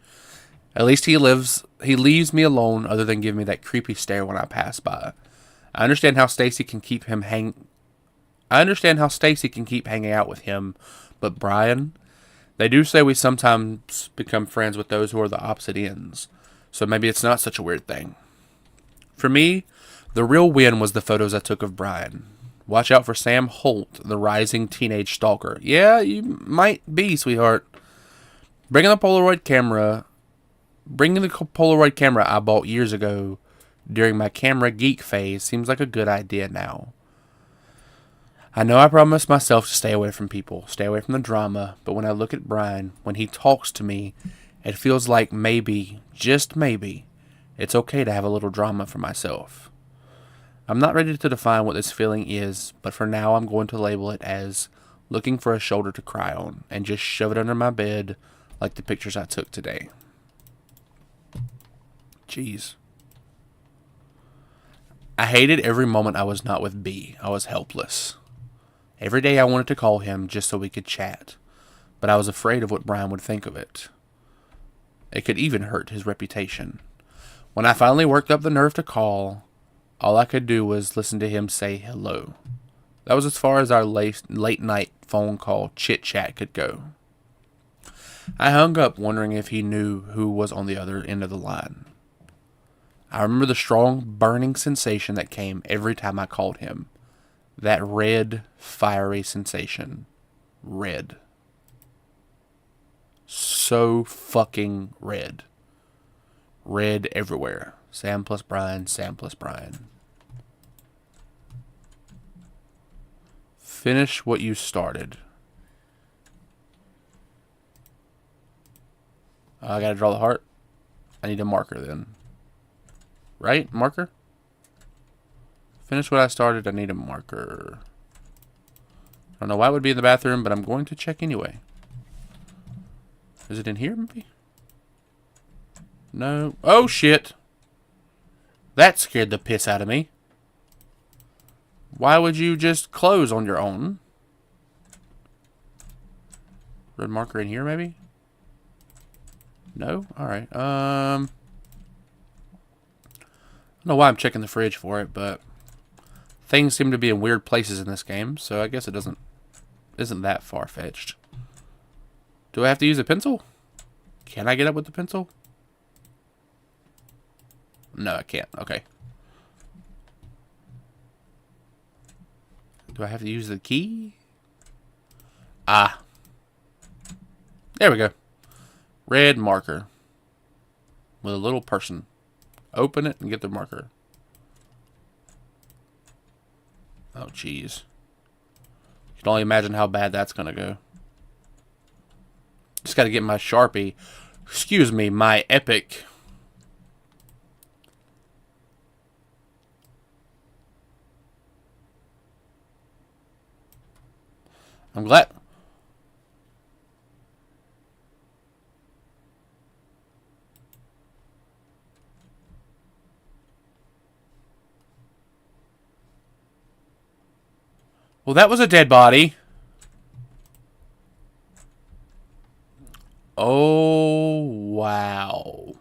At least he leaves me alone, other than give me that creepy stare when I pass by. I understand how Stacy can keep hanging out with him, but Brian... They do say we sometimes become friends with those who are the opposite ends, so maybe it's not such a weird thing. For me, the real win was the photos I took of Brian. Watch out for Sam Holt, the rising teenage stalker. Yeah, you might be, sweetheart. Bringing the Polaroid camera I bought years ago during my camera geek phase seems like a good idea now. I know I promised myself to stay away from people, stay away from the drama, but when I look at Brian, when he talks to me, it feels like maybe, just maybe, it's okay to have a little drama for myself. I'm not ready to define what this feeling is, but for now I'm going to label it as looking for a shoulder to cry on, and just shove it under my bed like the pictures I took today. Jeez. I hated every moment I was not with B. I was helpless. Every day I wanted to call him just so we could chat, but I was afraid of what Brian would think of it. It could even hurt his reputation. When I finally worked up the nerve to call, all I could do was listen to him say hello. That was as far as our late night phone call chit-chat could go. I hung up wondering if he knew who was on the other end of the line. I remember the strong, burning sensation that came every time I called him. That red, fiery sensation. Red. So fucking red. Red everywhere. Sam plus Brian, Sam plus Brian. Finish what you started. I gotta draw the heart. I need a marker then. Right? Marker? Finish what I started. I need a marker. I don't know why it would be in the bathroom, but I'm going to check anyway. Is it in here, maybe? No. Oh, shit. That scared the piss out of me. Why would you just close on your own? Red marker in here, maybe? No? Alright. I don't know why I'm checking the fridge for it, but things seem to be in weird places in this game, so I guess it isn't that far-fetched. Do I have to use a pencil? Can I get up with the pencil? No, I can't. Okay. Do I have to use the key? Ah. There we go. Red marker. With a little person. Open it and get the marker. Oh, jeez. You can only imagine how bad that's going to go. Just got to get my Sharpie. Excuse me, my Epic. I'm glad. Well, that was a dead body. Oh, wow.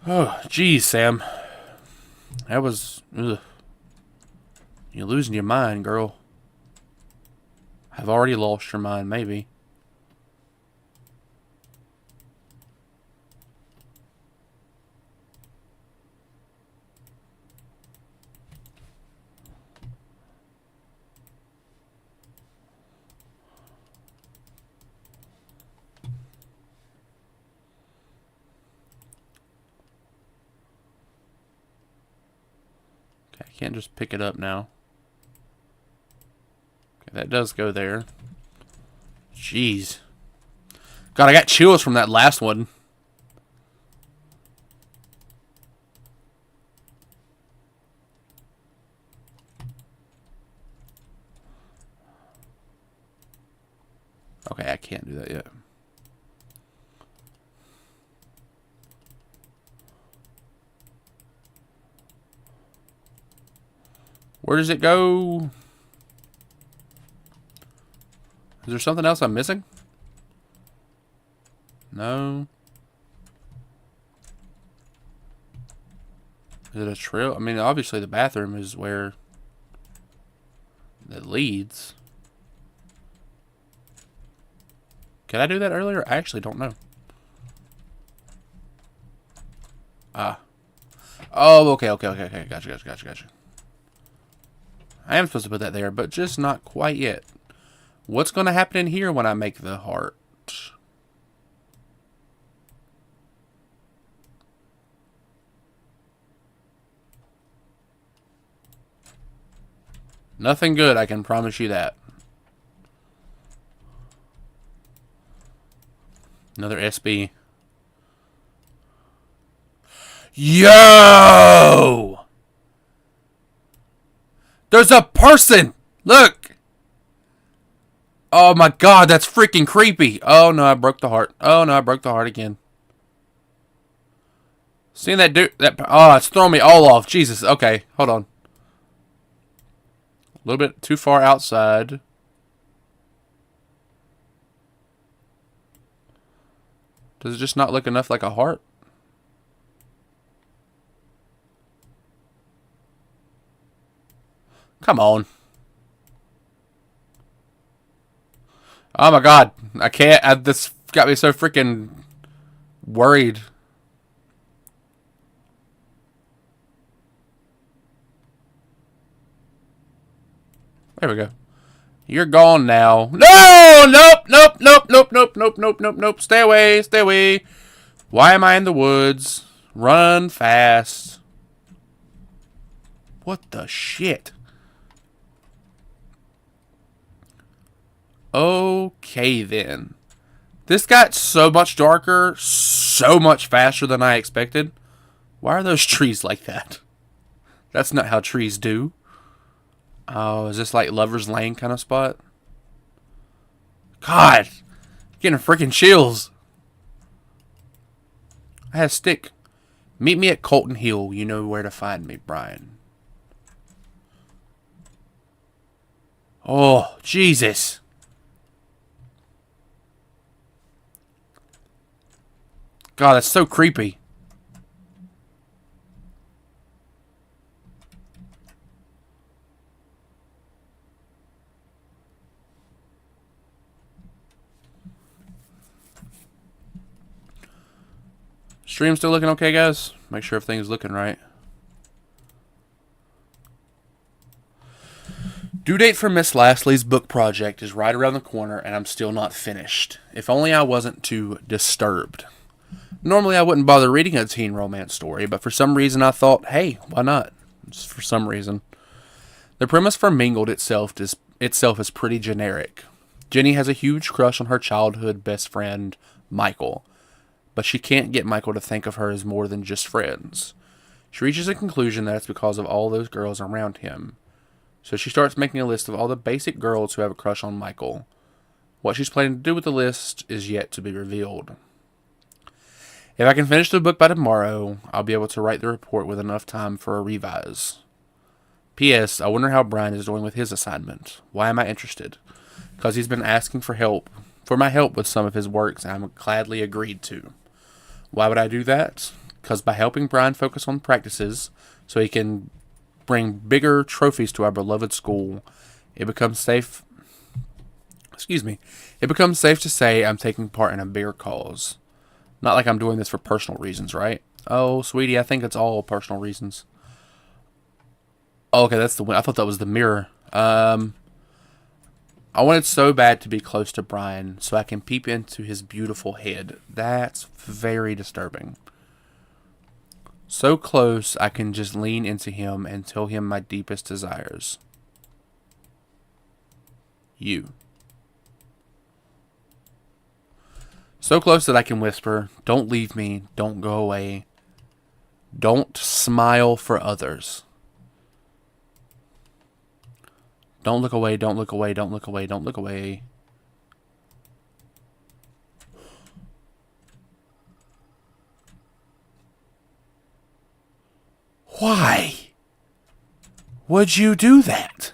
Oh, geez, Sam. That was... Ugh. You're losing your mind, girl. I've already lost your mind, maybe. Okay, I can't just pick it up now. Okay, that does go there. Jeez. God, I got chills from that last one. Okay, I can't do that yet. Where does it go? Is there something else I'm missing? No. Is it a trail? I mean, obviously the bathroom is where it leads. Can I do that earlier? I actually don't know. Ah. Oh, okay. Gotcha. I am supposed to put that there, but just not quite yet. What's going to happen in here when I make the heart? Nothing good, I can promise you that. Another SB. Yo! There's a person! Look! Oh my god, that's freaking creepy. Oh no, I broke the heart. Oh no, I broke the heart again. Seeing that dude, oh, it's throwing me all off. Jesus, okay, hold on. A little bit too far outside. Does it just not look enough like a heart? Come on. Oh my god. I can't. This got me so freaking worried. There we go. You're gone now. No! Nope, nope, nope, nope, nope, nope, nope, nope, nope. Stay away, stay away. Why am I in the woods? Run fast. What the shit? Okay, then. This got so much darker, so much faster than I expected. Why are those trees like that? That's not how trees do. Oh, is this like Lover's Lane kind of spot? God, getting freaking chills. I have a stick. Meet me at Colton Hill. You know where to find me, Brian. Oh, Jesus. God, that's so creepy. Stream still looking okay, guys? Make sure everything's looking right. Due date for Miss Lastly's book project is right around the corner, and I'm still not finished. If only I wasn't too disturbed. Normally, I wouldn't bother reading a teen romance story, but for some reason I thought, hey, why not? Just for some reason. The premise for Mingled itself is pretty generic. Jenny has a huge crush on her childhood best friend, Michael, but she can't get Michael to think of her as more than just friends. She reaches a conclusion that it's because of all those girls around him. So she starts making a list of all the basic girls who have a crush on Michael. What she's planning to do with the list is yet to be revealed. If I can finish the book by tomorrow, I'll be able to write the report with enough time for a revise. P.S. I wonder how Brian is doing with his assignment. Why am I interested? Because he's been asking for my help with some of his works, and I'm gladly agreed to. Why would I do that? Because by helping Brian focus on practices, so he can bring bigger trophies to our beloved school, it becomes safe. Excuse me. It becomes safe to say I'm taking part in a bigger cause. Not like I'm doing this for personal reasons, right? Oh, sweetie, I think it's all personal reasons. Oh, okay, that's the one. I thought that was the mirror. I wanted so bad to be close to Brian so I can peep into his beautiful head. That's very disturbing. So close I can just lean into him and tell him my deepest desires. You. So close that I can whisper, don't leave me, don't go away. Don't smile for others. Don't look away, don't look away, don't look away, don't look away. Why would you do that?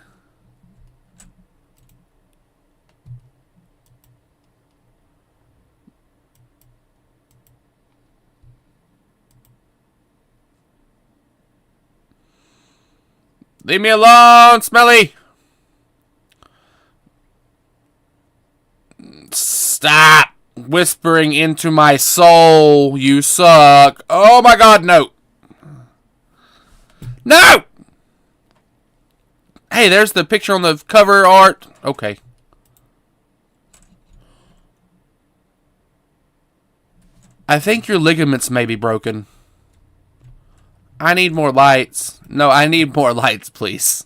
Leave me alone, Smelly! Stop whispering into my soul. You suck. Oh my god, no. No! Hey, there's the picture on the cover art. Okay. I think your ligaments may be broken. I need more lights. No, I need more lights, please.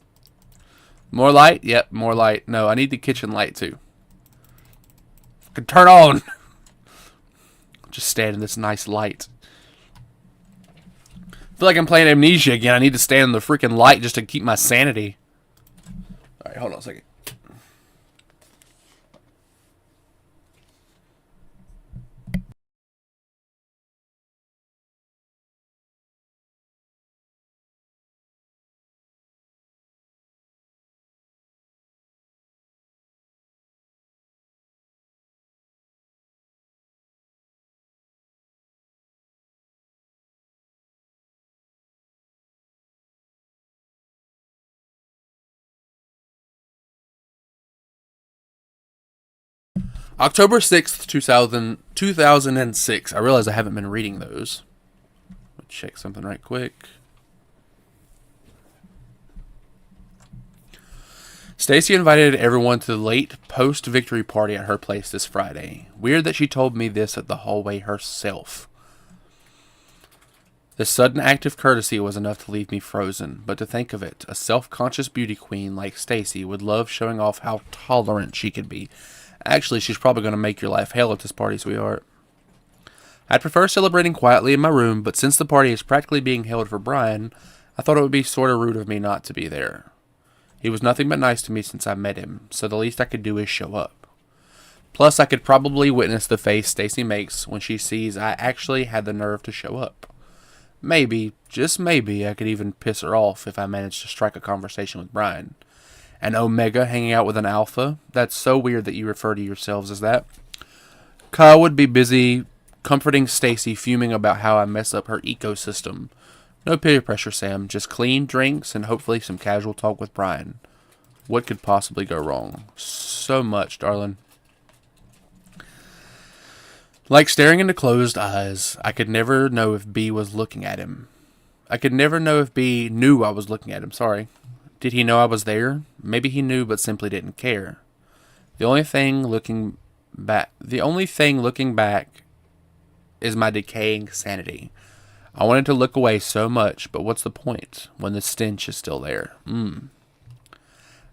More light? Yep, more light. No, I need the kitchen light too. Can turn on. Just stand in this nice light. I feel like I'm playing Amnesia again. I need to stand in the freaking light just to keep my sanity. Alright, hold on a second. October 6th, 2006. I realize I haven't been reading those. Let's check something right quick. Stacy invited everyone to the late post-victory party at her place this Friday. Weird that she told me this at the hallway herself. This sudden act of courtesy was enough to leave me frozen, but to think of it, a self-conscious beauty queen like Stacy would love showing off how tolerant she could be. Actually, she's probably going to make your life hell at this party, sweetheart. I'd prefer celebrating quietly in my room, but since the party is practically being held for Brian, I thought it would be sort of rude of me not to be there. He was nothing but nice to me since I met him, so the least I could do is show up. Plus, I could probably witness the face Stacy makes when she sees I actually had the nerve to show up. Maybe, just maybe, I could even piss her off if I managed to strike a conversation with Brian. An Omega hanging out with an Alpha? That's so weird that you refer to yourselves as that. Kyle would be busy comforting Stacy, fuming about how I mess up her ecosystem. No peer pressure, Sam. Just clean drinks and hopefully some casual talk with Brian. What could possibly go wrong? So much, darling. Like staring into closed eyes, I could never know if B was looking at him. I could never know if B knew I was looking at him, sorry. Did he know I was there? Maybe he knew but simply didn't care. The only thing looking back is my decaying sanity. I wanted to look away so much, but what's the point when the stench is still there?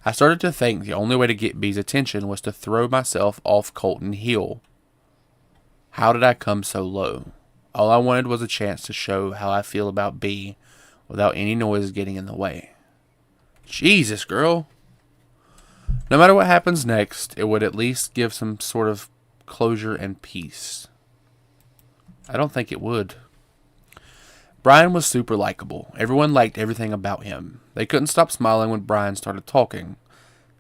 I started to think the only way to get B's attention was to throw myself off Colton Hill. How did I come so low? All I wanted was a chance to show how I feel about B without any noise getting in the way. Jesus, girl. No matter what happens next, it would at least give some sort of closure and peace. I don't think it would. Brian was super likable. Everyone liked everything about him. They couldn't stop smiling when Brian started talking.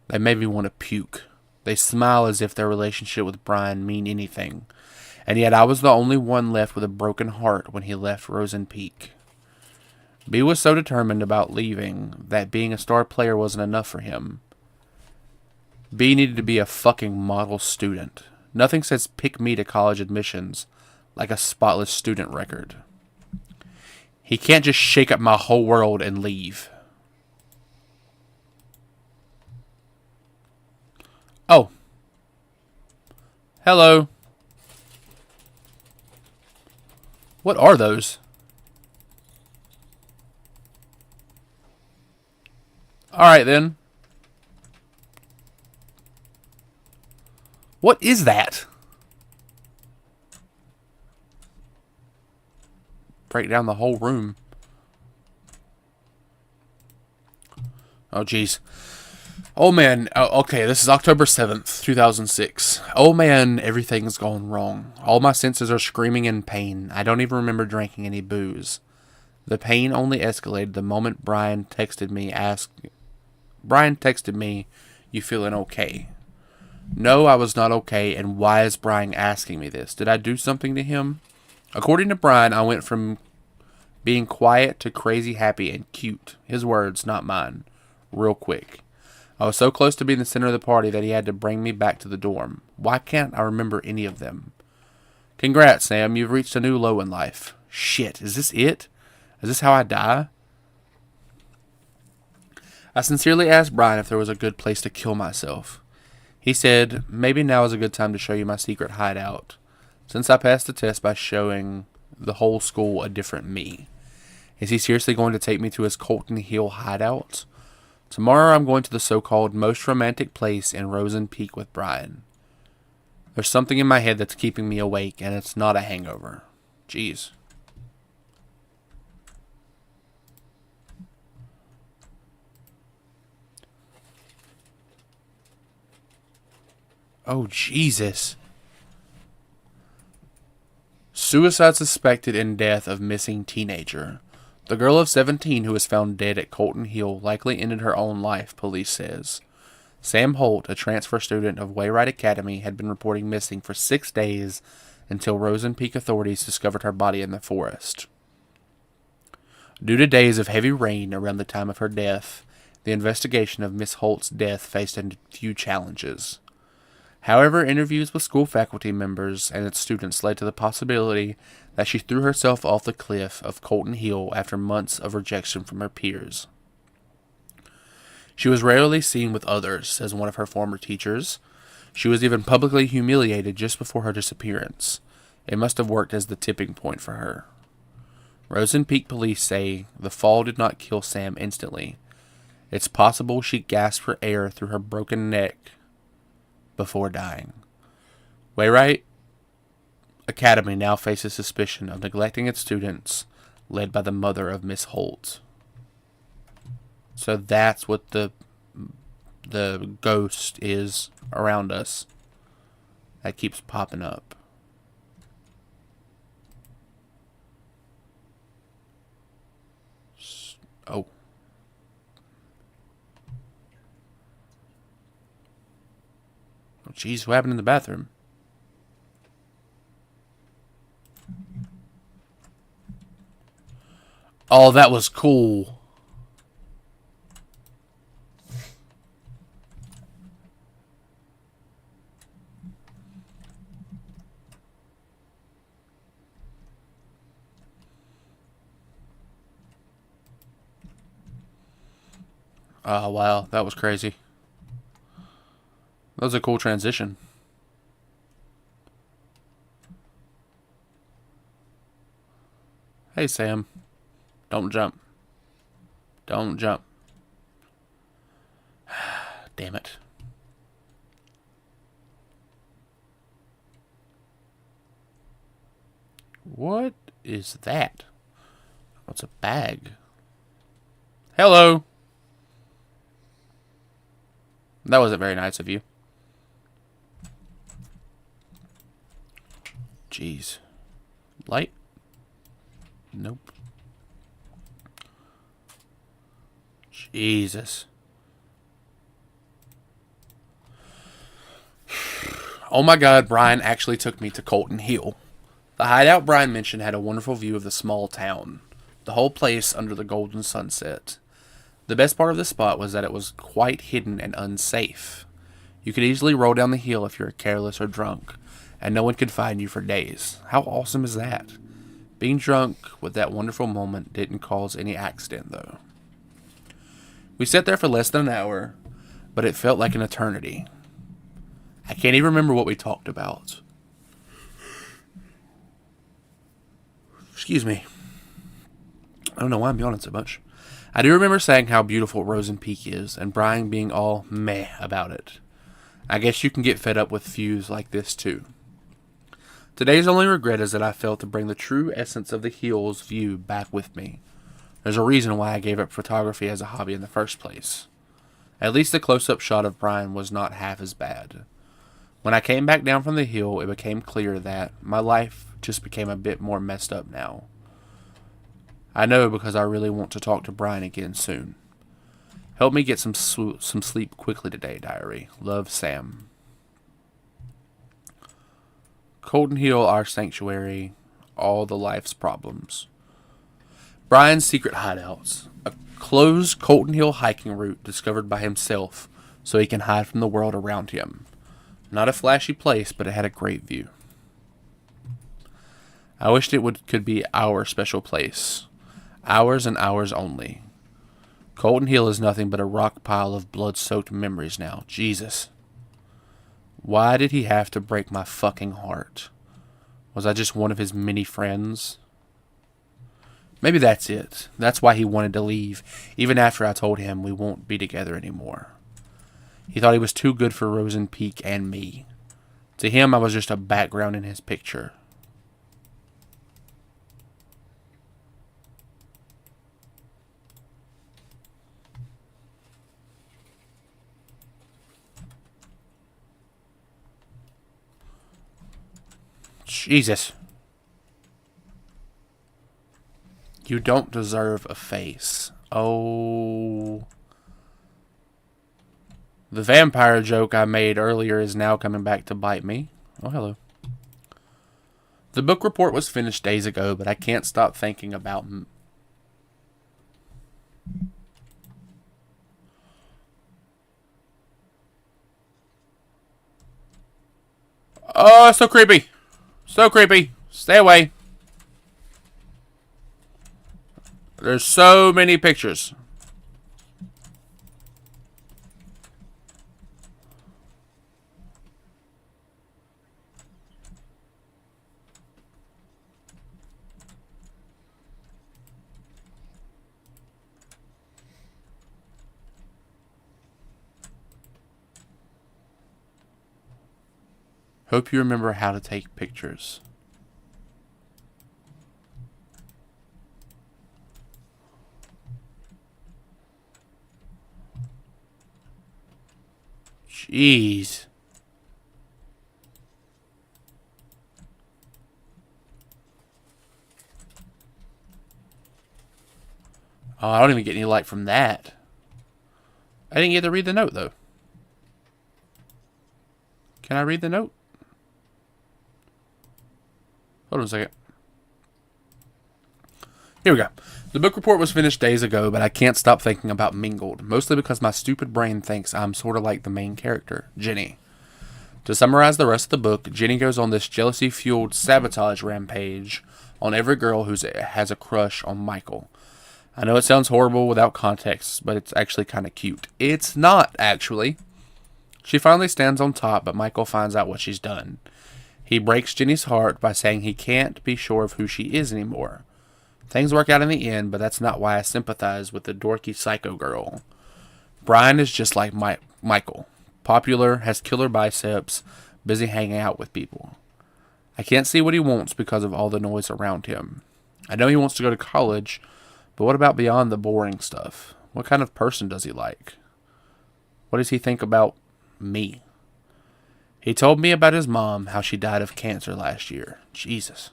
They made me want to puke. They smile as if their relationship with Brian mean anything. And yet I was the only one left with a broken heart when he left Rosen Peak. B was so determined about leaving that being a star player wasn't enough for him. B needed to be a fucking model student. Nothing says pick me to college admissions like a spotless student record. He can't just shake up my whole world and leave. Oh. Hello. What are those? Alright then. What is that? Break down the whole room. Oh, jeez. Oh, man. Okay, this is October 7th, 2006. Oh, man, everything's gone wrong. All my senses are screaming in pain. I don't even remember drinking any booze. The pain only escalated the moment Brian texted me, "You feeling okay?" No, I was not okay, and why is Brian asking me this? Did I do something to him? According to Brian, I went from being quiet to crazy happy and cute. His words, not mine. Real quick. I was so close to being the center of the party that he had to bring me back to the dorm. Why can't I remember any of them? Congrats, Sam. You've reached a new low in life. Shit, is this it? Is this how I die? I sincerely asked Brian if there was a good place to kill myself. He said, maybe now is a good time to show you my secret hideout, since I passed the test by showing the whole school a different me. Is he seriously going to take me to his Colton Hill hideout? Tomorrow I'm going to the so-called most romantic place in Rosen Peak with Brian. There's something in my head that's keeping me awake, and it's not a hangover. Jeez. Oh, Jesus. Suicide suspected in death of missing teenager. The girl of 17 who was found dead at Colton Hill likely ended her own life, police says. Sam Holt, a transfer student of Wayride Academy, had been reporting missing for 6 days until Rosen Peak authorities discovered her body in the forest. Due to days of heavy rain around the time of her death, the investigation of Miss Holt's death faced a few challenges. However, interviews with school faculty members and its students led to the possibility that she threw herself off the cliff of Colton Hill after months of rejection from her peers. She was rarely seen with others, says one of her former teachers. She was even publicly humiliated just before her disappearance. It must have worked as the tipping point for her. Rosen Peak police say the fall did not kill Sam instantly. It's possible she gasped for air through her broken neck before dying. Wayrite Academy now faces suspicion of neglecting its students, led by the mother of Miss Holt. So that's what the ghost is around us that keeps popping up. Oh. Oh, jeez, what happened in the bathroom? Oh, that was cool. Oh, wow, that was crazy. That was a cool transition. Hey, Sam. Don't jump. Don't jump. Damn it. What is that? What's a bag? Hello. That wasn't very nice of you. Jeez. Light? Nope. Jesus. Oh my god, Brian actually took me to Colton Hill. The hideout Brian mentioned had a wonderful view of the small town. The whole place under the golden sunset. The best part of the spot was that it was quite hidden and unsafe. You could easily roll down the hill if you were careless or drunk, and no one could find you for days. How awesome is that? Being drunk with that wonderful moment didn't cause any accident, though. We sat there for less than an hour, but it felt like an eternity. I can't even remember what we talked about. Excuse me. I don't know why I'm yawning so much. I do remember saying how beautiful Rosen Peak is, and Brian being all meh about it. I guess you can get fed up with views like this too. Today's only regret is that I failed to bring the true essence of the Hills view back with me. There's a reason why I gave up photography as a hobby in the first place. At least the close-up shot of Brian was not half as bad. When I came back down from the hill, it became clear that my life just became a bit more messed up now. I know because I really want to talk to Brian again soon. Help me get some sleep quickly today, diary. Love, Sam. Colton Hill, our sanctuary, all the life's problems. Brian's secret hideouts. A closed Colton Hill hiking route discovered by himself so he can hide from the world around him. Not a flashy place, but it had a great view. I wished could be our special place. Ours and ours only. Colton Hill is nothing but a rock pile of blood-soaked memories now. Jesus. Why did he have to break my fucking heart? Was I just one of his many friends? Maybe that's it. That's why he wanted to leave, even after I told him we won't be together anymore. He thought he was too good for Rosen Peak and me. To him, I was just a background in his picture. Jesus. You don't deserve a face. Oh. The vampire joke I made earlier is now coming back to bite me. Oh, hello. The book report was finished days ago, but I can't stop thinking about... Oh, so creepy. So creepy. Stay away. There's so many pictures. Hope you remember how to take pictures. Jeez. Oh, I don't even get any light from that. I didn't get to read the note, though. Can I read the note? Hold on a second. Here we go. The book report was finished days ago, but I can't stop thinking about Mingled, mostly because my stupid brain thinks I'm sort of like the main character, Jenny. To summarize the rest of the book, Jenny goes on this jealousy-fueled sabotage rampage on every girl who has a crush on Michael. I know it sounds horrible without context, but it's actually kind of cute. It's not, actually. She finally stands on top, but Michael finds out what she's done. He breaks Jenny's heart by saying he can't be sure of who she is anymore. Things work out in the end, but that's not why I sympathize with the dorky psycho girl. Brian is just like Michael. Popular, has killer biceps, busy hanging out with people. I can't see what he wants because of all the noise around him. I know he wants to go to college, but what about beyond the boring stuff? What kind of person does he like? What does he think about me? He told me about his mom, how she died of cancer last year. Jesus.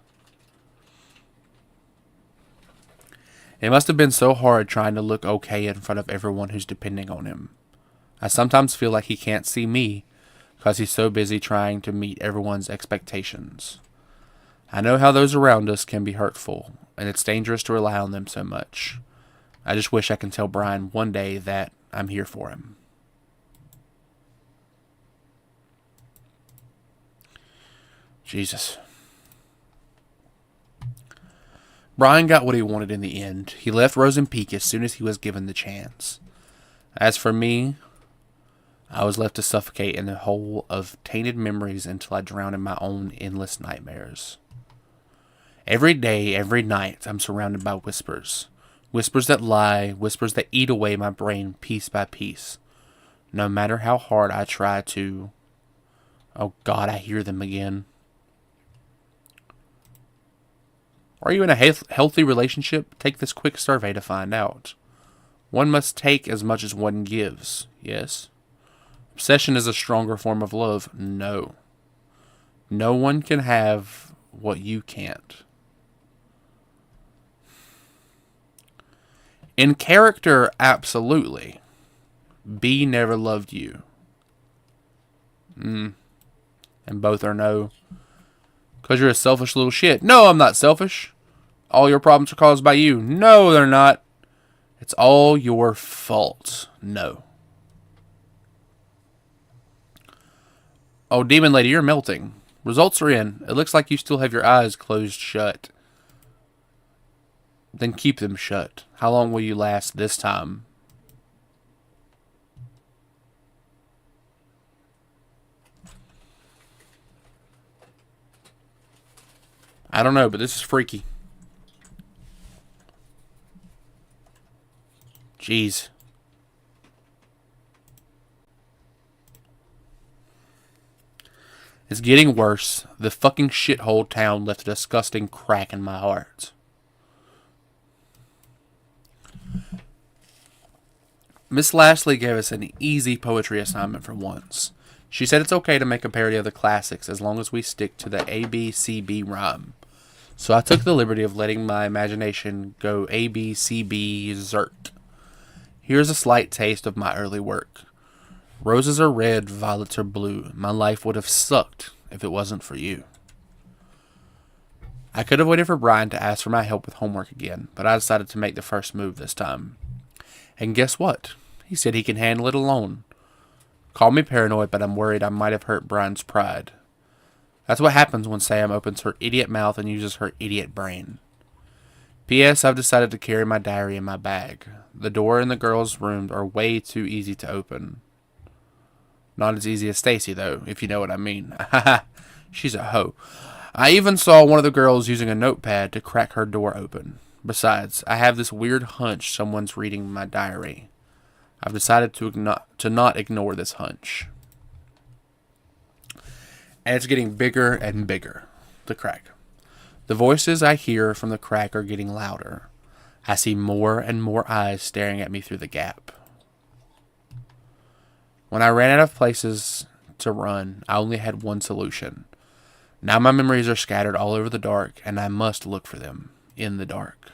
It must have been so hard trying to look okay in front of everyone who's depending on him. I sometimes feel like he can't see me because he's so busy trying to meet everyone's expectations. I know how those around us can be hurtful, and it's dangerous to rely on them so much. I just wish I can tell Brian one day that I'm here for him. Jesus. Brian got what he wanted in the end. He left Rose and Peak as soon as he was given the chance. As for me, I was left to suffocate in the hole of tainted memories until I drowned in my own endless nightmares. Every day, every night, I'm surrounded by whispers. Whispers that lie, whispers that eat away my brain piece by piece. No matter how hard I try to... Oh God, I hear them again. Are you in a healthy relationship? Take this quick survey to find out. One must take as much as one gives. Yes. Obsession is a stronger form of love. No. No one can have what you can't. In character, absolutely. B never loved you. And both are no. Because you're a selfish little shit. No, I'm not selfish. All your problems are caused by you. No, they're not. It's all your fault. No. Oh, Demon Lady, you're melting. Results are in. It looks like you still have your eyes closed shut. Then keep them shut. How long will you last this time? I don't know, but this is freaky. Jeez. It's getting worse. The fucking shithole town left a disgusting crack in my heart. Miss Lashley gave us an easy poetry assignment for once. She said it's okay to make a parody of the classics as long as we stick to the ABCB rhyme. So I took the liberty of letting my imagination go ABCB zert. Here's a slight taste of my early work. Roses are red, violets are blue. My life would have sucked if it wasn't for you. I could have waited for Brian to ask for my help with homework again, but I decided to make the first move this time. And guess what? He said he can handle it alone. Call me paranoid, but I'm worried I might have hurt Brian's pride. That's what happens when Sam opens her idiot mouth and uses her idiot brain. P.S. I've decided to carry my diary in my bag. The door in the girls' room are way too easy to open. Not as easy as Stacy, though, if you know what I mean. She's a hoe. I even saw one of the girls using a notepad to crack her door open. Besides, I have this weird hunch someone's reading my diary. I've decided to not ignore this hunch. And it's getting bigger and bigger, the crack. The voices I hear from the crack are getting louder. I see more and more eyes staring at me through the gap. When I ran out of places to run, I only had one solution. Now my memories are scattered all over the dark, and I must look for them in the dark.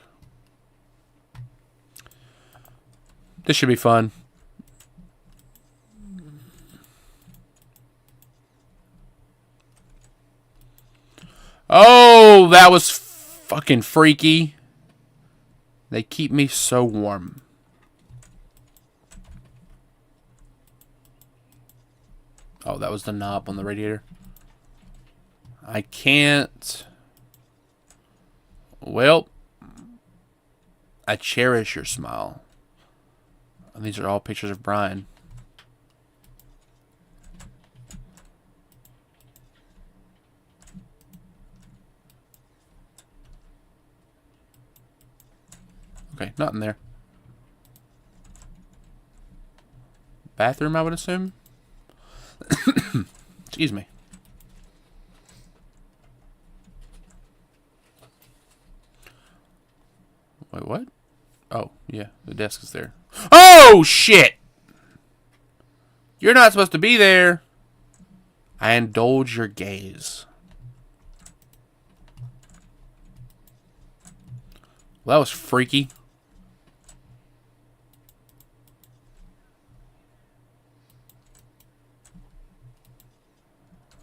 This should be fun. Oh, that was fucking freaky. They keep me so warm. Oh, that was the knob on the radiator. I can't. Well, I cherish your smile. And these are all pictures of Brian. Okay, not in there. Bathroom, I would assume. Excuse me. Wait, what? Oh, yeah, the desk is there. Oh, shit! You're not supposed to be there. I indulge your gaze. Well, that was freaky.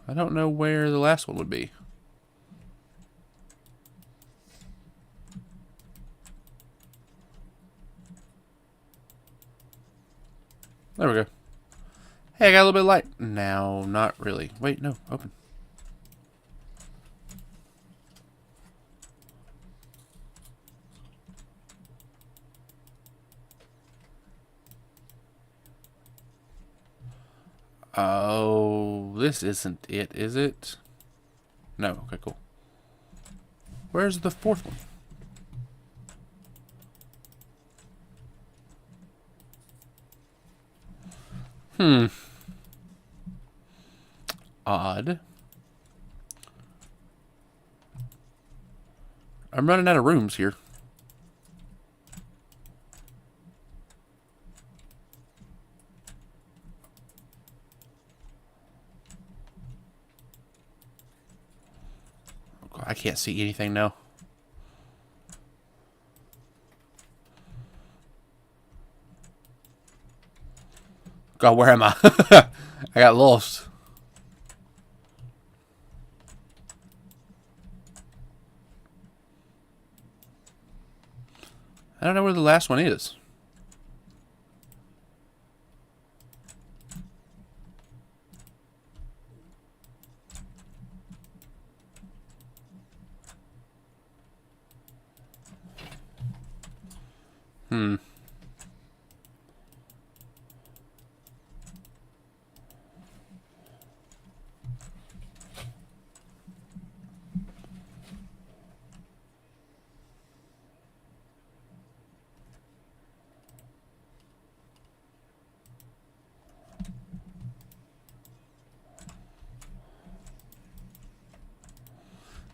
I don't know where the last one would be. There we go. Hey, I got a little bit of light. Now, not really. Wait, no. Open. Oh, this isn't it, is it? No. Okay, cool. Where's the fourth one? Odd. I'm running out of rooms here. I can't see anything now. God, where am I? I got lost. I don't know where the last one is.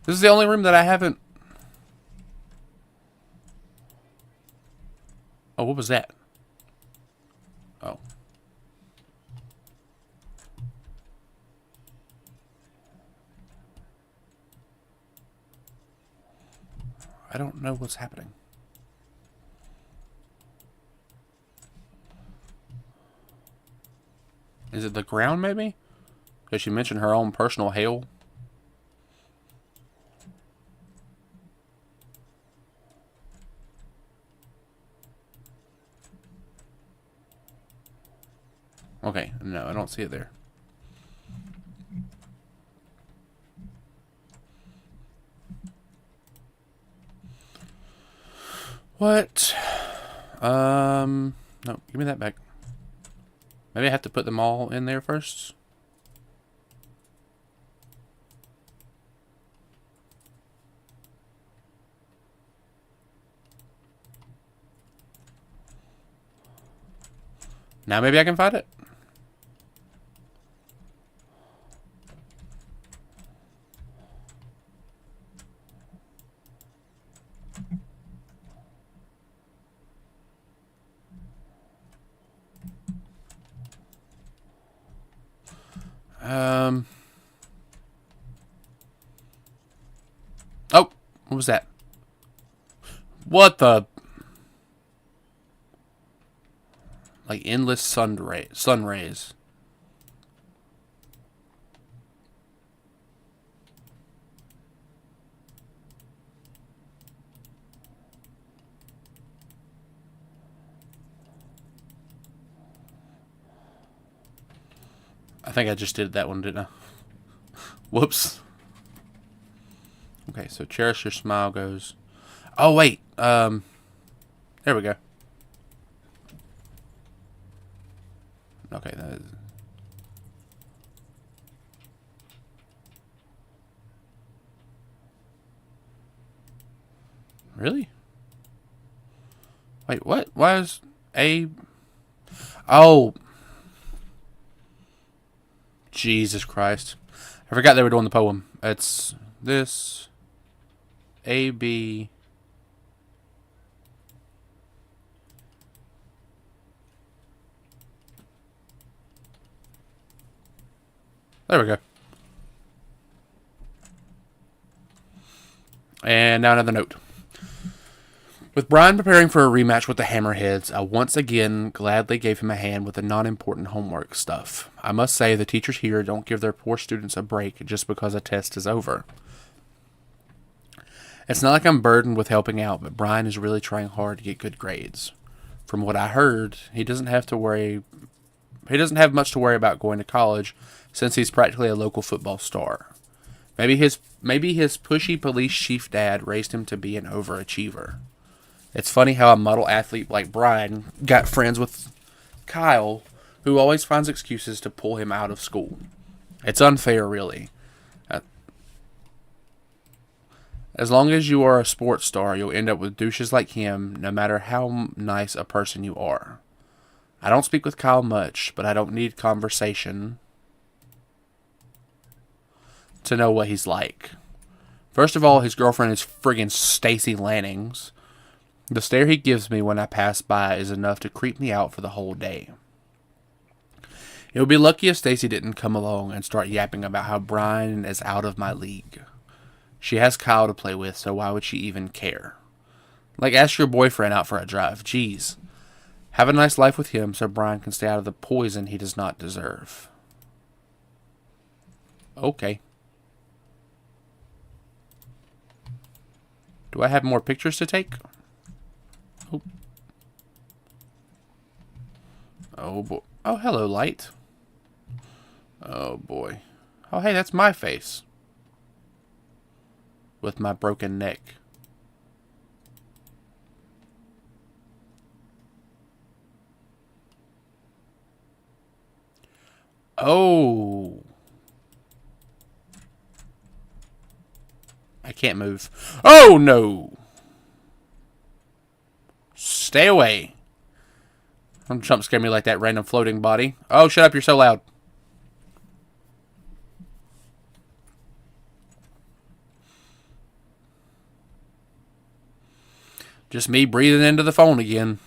This is the only room that I haven't... Oh, what was that? Oh. I don't know what's happening. Is it the ground, maybe? Did she mention her own personal hell? Okay, no, I don't see it there. What? No, give me that back. Maybe I have to put them all in there first. Now maybe I can find it. Oh, what was that? What the? Like endless sun rays. I think I just did that one, didn't I? Whoops. Okay, so cherish your smile goes. Oh wait, there we go. Okay, that is. Really? Wait, what? Why is A? Oh, Jesus Christ! I forgot they were doing the poem. It's this A B. There we go. And now another note. With Brian preparing for a rematch with the Hammerheads, I once again gladly gave him a hand with the non-important homework stuff. I must say the teachers here don't give their poor students a break just because a test is over. It's not like I'm burdened with helping out, but Brian is really trying hard to get good grades. From what I heard, he doesn't have much to worry about going to college since he's practically a local football star. Maybe his pushy police chief dad raised him to be an overachiever. It's funny how a model athlete like Brian got friends with Kyle, who always finds excuses to pull him out of school. It's unfair, really. As long as you are a sports star, you'll end up with douches like him, no matter how nice a person you are. I don't speak with Kyle much, but I don't need conversation to know what he's like. First of all, his girlfriend is friggin' Stacy Lannings. The stare he gives me when I pass by is enough to creep me out for the whole day. It would be lucky if Stacy didn't come along and start yapping about how Brian is out of my league. She has Kyle to play with, so why would she even care? Like, ask your boyfriend out for a drive. Jeez. Have a nice life with him so Brian can stay out of the poison he does not deserve. Okay. Do I have more pictures to take? Oh. Oh, boy. Oh, hello, light. Oh, boy. Oh, hey, that's my face. With my broken neck. Oh. I can't move. Oh, no. Stay away. Don't jump scare me like that random floating body. Oh, shut up. You're so loud. Just me breathing into the phone again.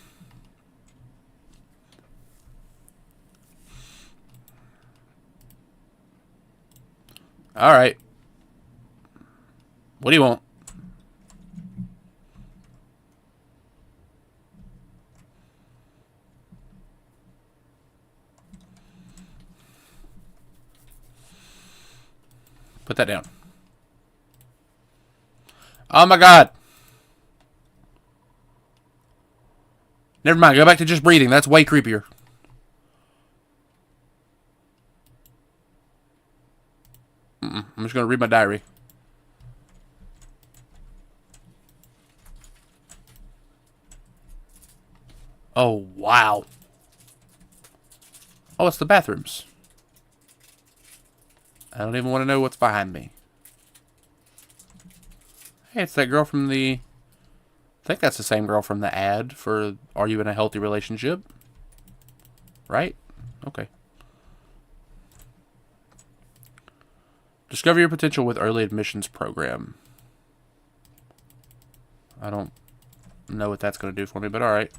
Alright. What do you want? Put that down. Oh my god. Never mind. Go back to just breathing. That's way creepier. I'm just going to read my diary. Oh, wow. Oh, it's the bathrooms. I don't even want to know what's behind me. Hey, it's that girl from the... I think that's the same girl from the ad for Are You in a Healthy Relationship? Right? Okay. Discover your potential with early admissions program. I don't know what that's going to do for me, but alright.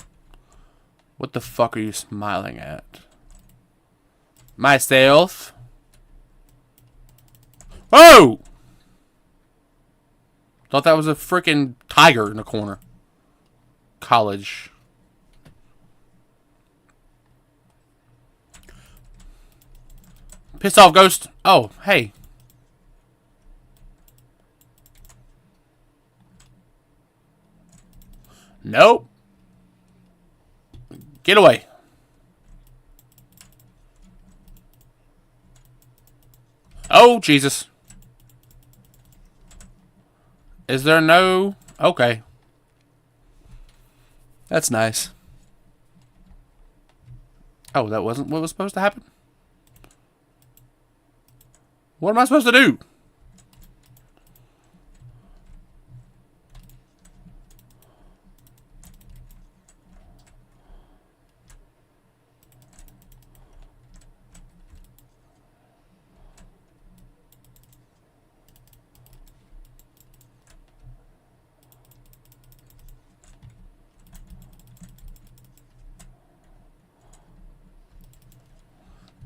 What the fuck are you smiling at? Myself? Oh! Thought that was a freaking tiger in the corner. College. Pissed off, ghost. Oh, hey. Nope. Get away. Oh, Jesus. Is there no... Okay. That's nice. Oh, that wasn't what was supposed to happen? What am I supposed to do?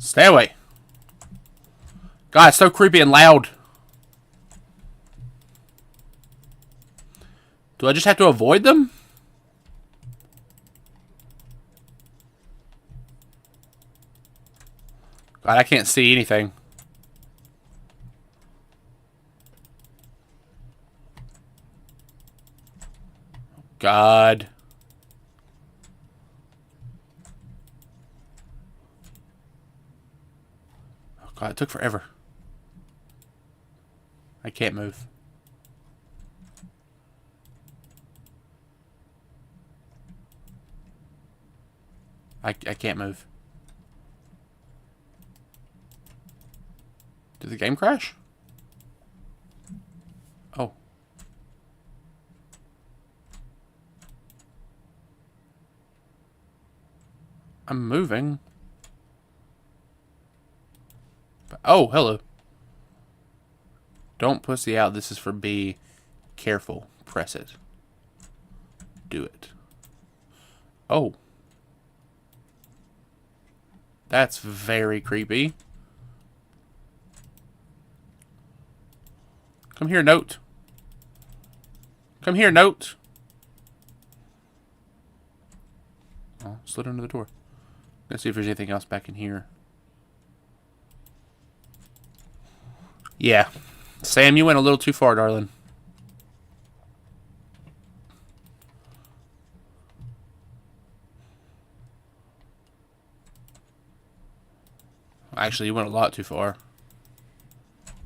Stay away. God, it's so creepy and loud. Do I just have to avoid them? God, I can't see anything. God. Oh, God, it took forever. I can't move. I can't move. Did the game crash? Oh. I'm moving. Oh, hello. Don't pussy out. This is for B. Careful. Press it. Do it. Oh. That's very creepy. Come here, note. Come here, note. Oh, slid under the door. Let's see if there's anything else back in here. Yeah. Sam, you went a little too far, darling. Actually, you went a lot too far.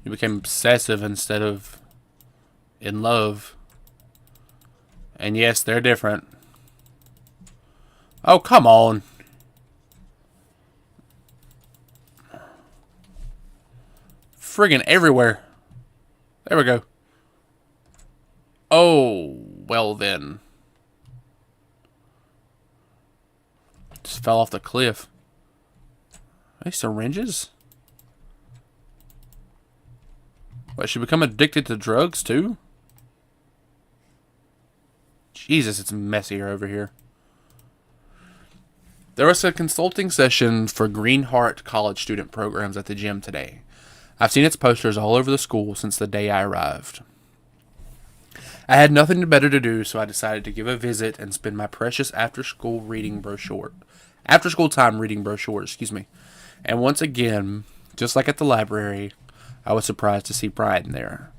You became obsessive instead of in love. And yes, they're different. Oh, come on. Friggin' everywhere. There we go. Oh, well then. Just fell off the cliff. Are they syringes? What, she become addicted to drugs too? Jesus, it's messier over here. There was a consulting session for Green Heart college student programs at the gym today. I've seen its posters all over the school since the day I arrived. I had nothing better to do, so I decided to give a visit and spend my precious after-school time reading brochures, excuse me. And once again, just like at the library, I was surprised to see Brian there.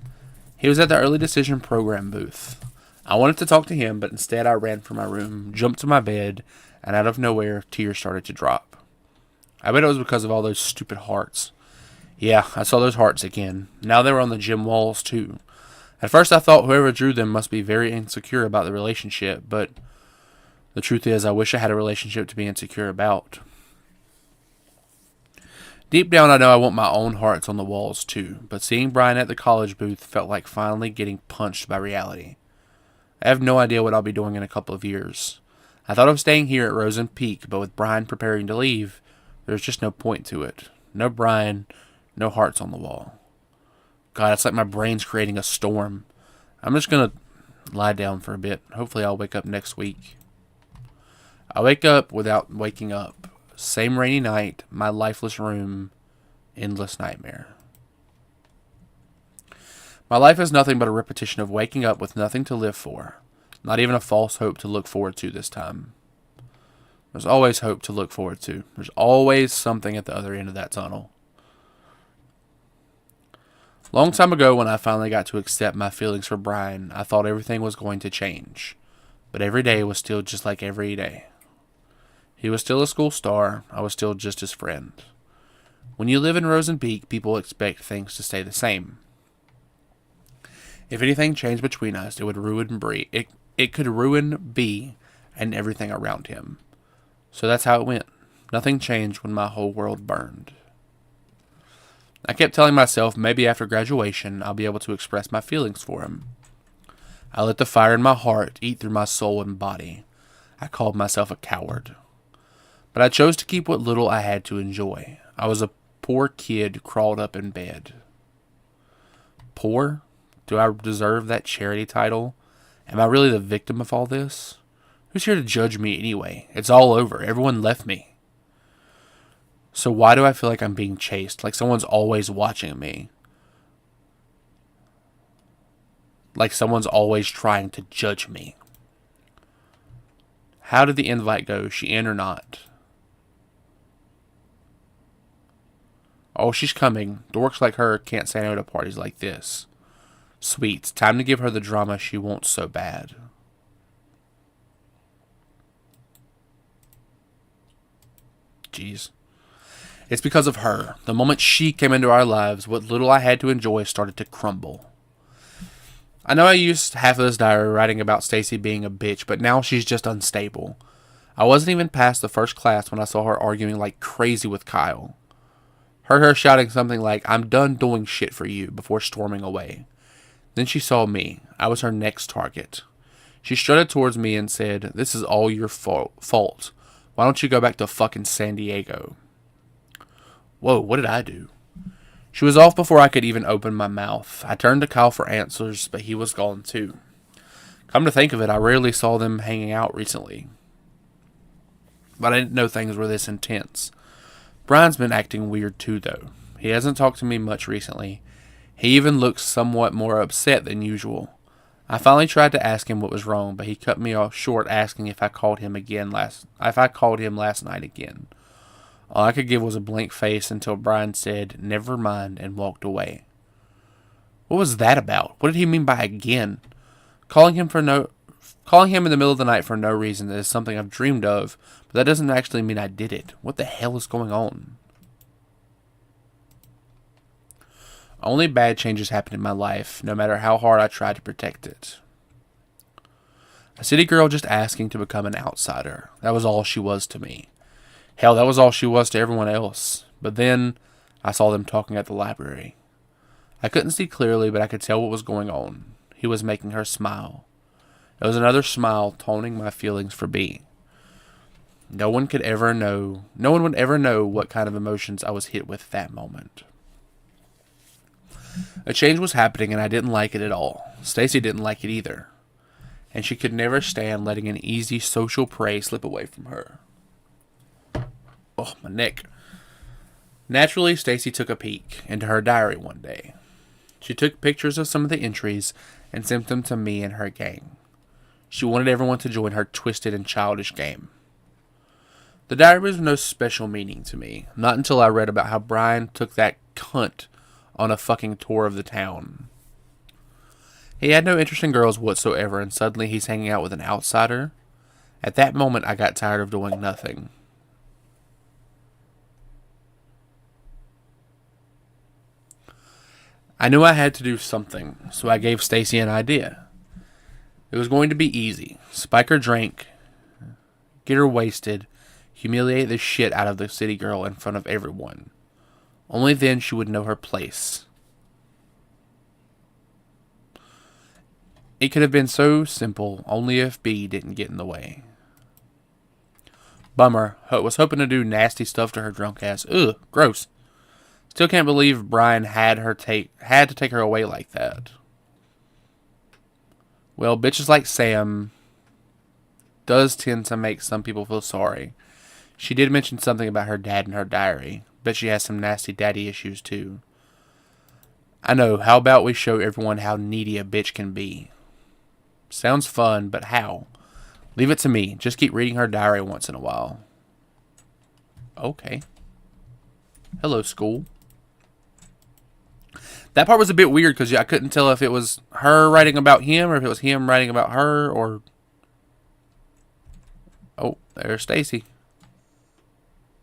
He was at the early decision program booth. I wanted to talk to him, but instead I ran from my room, jumped to my bed, and out of nowhere, tears started to drop. I bet it was because of all those stupid hearts. Yeah, I saw those hearts again. Now they were on the gym walls, too. At first I thought whoever drew them must be very insecure about the relationship, but The truth is, I wish I had a relationship to be insecure about. Deep down, I know I want my own hearts on the walls too, but seeing Brian at the college booth felt like finally getting punched by reality. I have no idea what I'll be doing in a couple of years. I thought of staying here at Rosen Peak, but with Brian preparing to leave, there's just no point to it. No Brian, no hearts on the wall. God, it's like my brain's creating a storm. I'm just gonna lie down for a bit. Hopefully I'll wake up next week. I wake up without waking up. Same rainy night, my lifeless room, endless nightmare. My life is nothing but a repetition of waking up with nothing to live for. Not even a false hope to look forward to this time. There's always hope to look forward to. There's always something at the other end of that tunnel. Long time ago, when I finally got to accept my feelings for Brian, I thought everything was going to change. But every day was still just like every day. He was still a school star. I was still just his friend. When you live in Rosen Peak, people expect things to stay the same. If anything changed between us, it would ruin Bree. It could ruin B and everything around him. So that's how it went. Nothing changed when my whole world burned. I kept telling myself maybe after graduation I'll be able to express my feelings for him. I let the fire in my heart eat through my soul and body. I called myself a coward. But I chose to keep what little I had to enjoy. I was a poor kid crawled up in bed. Poor? Do I deserve that charity title? Am I really the victim of all this? Who's here to judge me anyway? It's all over. Everyone left me. So why do I feel like I'm being chased? Like someone's always watching me? Like someone's always trying to judge me? How did the invite go? She in or not? Oh, she's coming. Dorks like her can't say no to parties like this. Sweet. Time to give her the drama she wants so bad. Jeez. It's because of her. The moment she came into our lives, what little I had to enjoy started to crumble. I know I used half of this diary writing about Stacy being a bitch, but now she's just unstable. I wasn't even past the first class when I saw her arguing like crazy with Kyle. Heard her shouting something like, "I'm done doing shit for you," before storming away. Then she saw me. I was her next target. She strutted towards me and said, "This is all your fault. Why don't you go back to fucking San Diego?" Whoa, what did I do? She was off before I could even open my mouth. I turned to Kyle for answers, but he was gone too. Come to think of it, I rarely saw them hanging out recently. But I didn't know things were this intense. Brian's been acting weird too, though. He hasn't talked to me much recently. He even looks somewhat more upset than usual. I finally tried to ask him what was wrong, but he cut me off short asking if I called him last night again. All I could give was a blank face until Brian said, "Never mind," and walked away. What was that about? What did he mean by again? Calling him in the middle of the night for no reason is something I've dreamed of, but that doesn't actually mean I did it. What the hell is going on? Only bad changes happen in my life, no matter how hard I try to protect it. A city girl just asking to become an outsider. That was all she was to me. Hell, that was all she was to everyone else. But then I saw them talking at the library. I couldn't see clearly, but I could tell what was going on. He was making her smile. It was another smile toning my feelings for B. No one would ever know what kind of emotions I was hit with at that moment. A change was happening and I didn't like it at all. Stacy didn't like it either. And she could never stand letting an easy social prey slip away from her. Oh, my neck. Naturally, Stacy took a peek into her diary one day. She took pictures of some of the entries and sent them to me and her gang. She wanted everyone to join her twisted and childish game. The diary was of no special meaning to me, not until I read about how Brian took that cunt on a fucking tour of the town. He had no interest in girls whatsoever, and suddenly he's hanging out with an outsider. At that moment, I got tired of doing nothing. I knew I had to do something, so I gave Stacy an idea. It was going to be easy. Spike her drink, get her wasted, humiliate the shit out of the city girl in front of everyone. Only then she would know her place. It could have been so simple, only if B didn't get in the way. Bummer. Was hoping to do nasty stuff to her drunk ass. Ugh, gross. Still can't believe Brian had to take her away like that. Well, bitches like Sam does tend to make some people feel sorry. She did mention something about her dad in her diary. Bet she has some nasty daddy issues too. I know, how about we show everyone how needy a bitch can be? Sounds fun, but how? Leave it to me. Just keep reading her diary once in a while. Okay. Hello, school. That part was a bit weird because I couldn't tell if it was her writing about him or if it was him writing about her or... Oh, there's Stacy.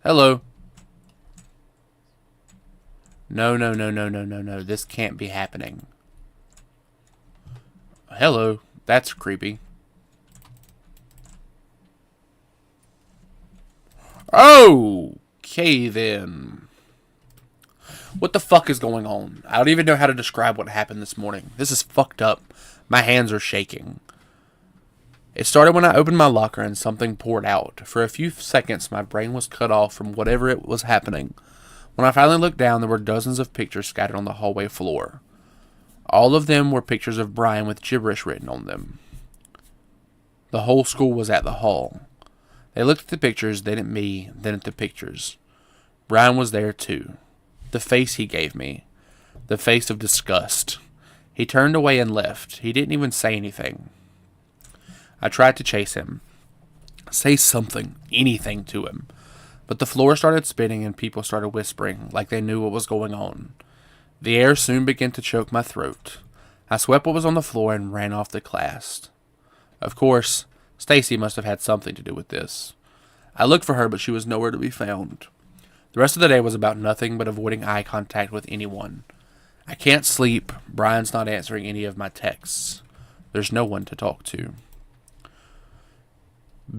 Hello. No. This can't be happening. Hello. That's creepy. Okay, then. What the fuck is going on? I don't even know how to describe what happened this morning. This is fucked up. My hands are shaking. It started when I opened my locker and something poured out. For a few seconds, my brain was cut off from whatever it was happening. When I finally looked down, there were dozens of pictures scattered on the hallway floor. All of them were pictures of Brian with gibberish written on them. The whole school was at the hall. They looked at the pictures, then at me, then at the pictures. Brian was there too. The face he gave me. The face of disgust. He turned away and left. He didn't even say anything. I tried to chase him. Say something, anything to him. But the floor started spinning and people started whispering like they knew what was going on. The air soon began to choke my throat. I swept what was on the floor and ran off to class. Of course, Stacy must have had something to do with this. I looked for her, but she was nowhere to be found. The rest of the day was about nothing but avoiding eye contact with anyone. I can't sleep. Brian's not answering any of my texts. There's no one to talk to.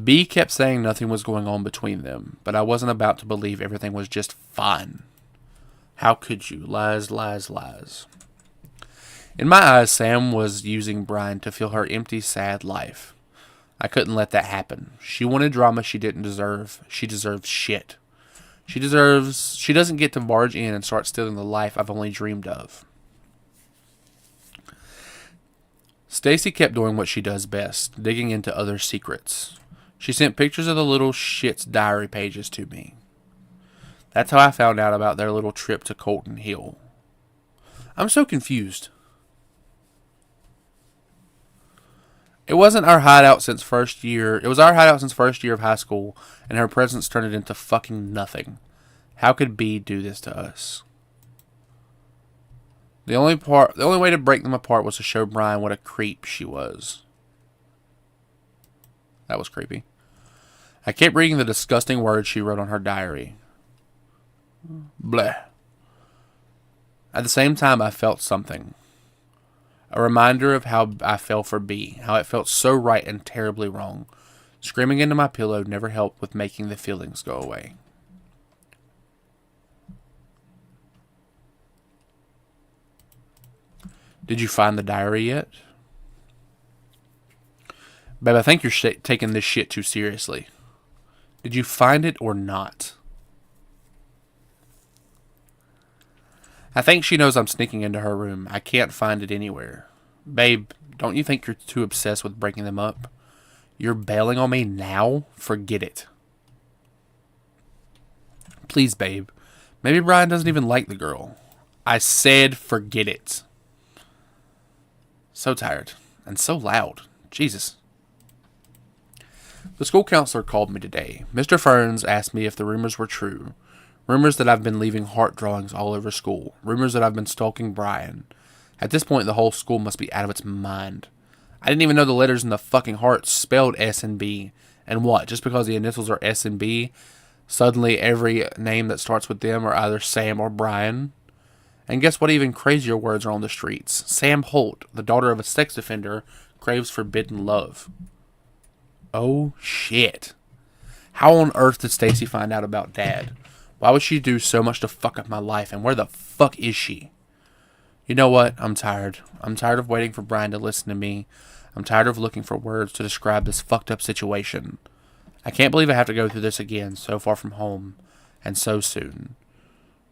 B kept saying nothing was going on between them, but I wasn't about to believe everything was just fine. How could you? Lies, lies, lies. In my eyes, Sam was using Brian to fill her empty, sad life. I couldn't let that happen. She wanted drama she didn't deserve. She deserves shit. She doesn't get to barge in and start stealing the life I've only dreamed of. Stacy kept doing what she does best, digging into other secrets. She sent pictures of the little shit's diary pages to me. That's how I found out about their little trip to Colton Hill. I'm so confused. It wasn't our hideout since first year. It was our hideout since first year of high school, and her presence turned it into fucking nothing. How could B do this to us? The only way to break them apart was to show Brian what a creep she was. That was creepy. I kept reading the disgusting words she wrote on her diary. Bleh. At the same time, I felt something. A reminder of how I fell for B, how it felt so right and terribly wrong. Screaming into my pillow never helped with making the feelings go away. Did you find the diary yet? Babe, I think you're taking this shit too seriously. Did you find it or not? I think she knows I'm sneaking into her room. I can't find it anywhere. Babe, don't you think you're too obsessed with breaking them up? You're bailing on me now? Forget it. Please, babe. Maybe Brian doesn't even like the girl. I said forget it. So tired. And so loud. Jesus. The school counselor called me today. Mr. Ferns asked me if the rumors were true. Rumors that I've been leaving heart drawings all over school. Rumors that I've been stalking Brian. At this point, the whole school must be out of its mind. I didn't even know the letters in the fucking heart spelled S and B. And what? Just because the initials are S and B, suddenly every name that starts with them are either Sam or Brian? And guess what even crazier words are on the streets? Sam Holt, the daughter of a sex offender, craves forbidden love. Oh, shit. How on earth did Stacy find out about Dad? Why would she do so much to fuck up my life? And where the fuck is she? You know what? I'm tired. I'm tired of waiting for Brian to listen to me. I'm tired of looking for words to describe this fucked up situation. I can't believe I have to go through this again, so far from home, and so soon.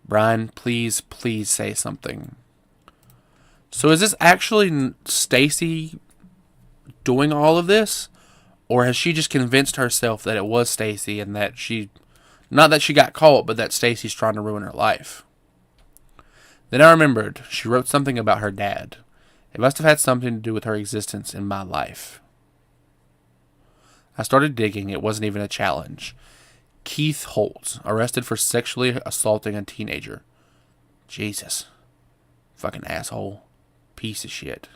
Brian, please, please say something. So is this actually Stacy doing all of this? Or has she just convinced herself that it was Stacy and that she, not that she got caught, but that Stacy's trying to ruin her life? Then I remembered she wrote something about her dad. It must have had something to do with her existence in my life. I started digging. It wasn't even a challenge. Keith Holt, arrested for sexually assaulting a teenager. Jesus. Fucking asshole. Piece of shit.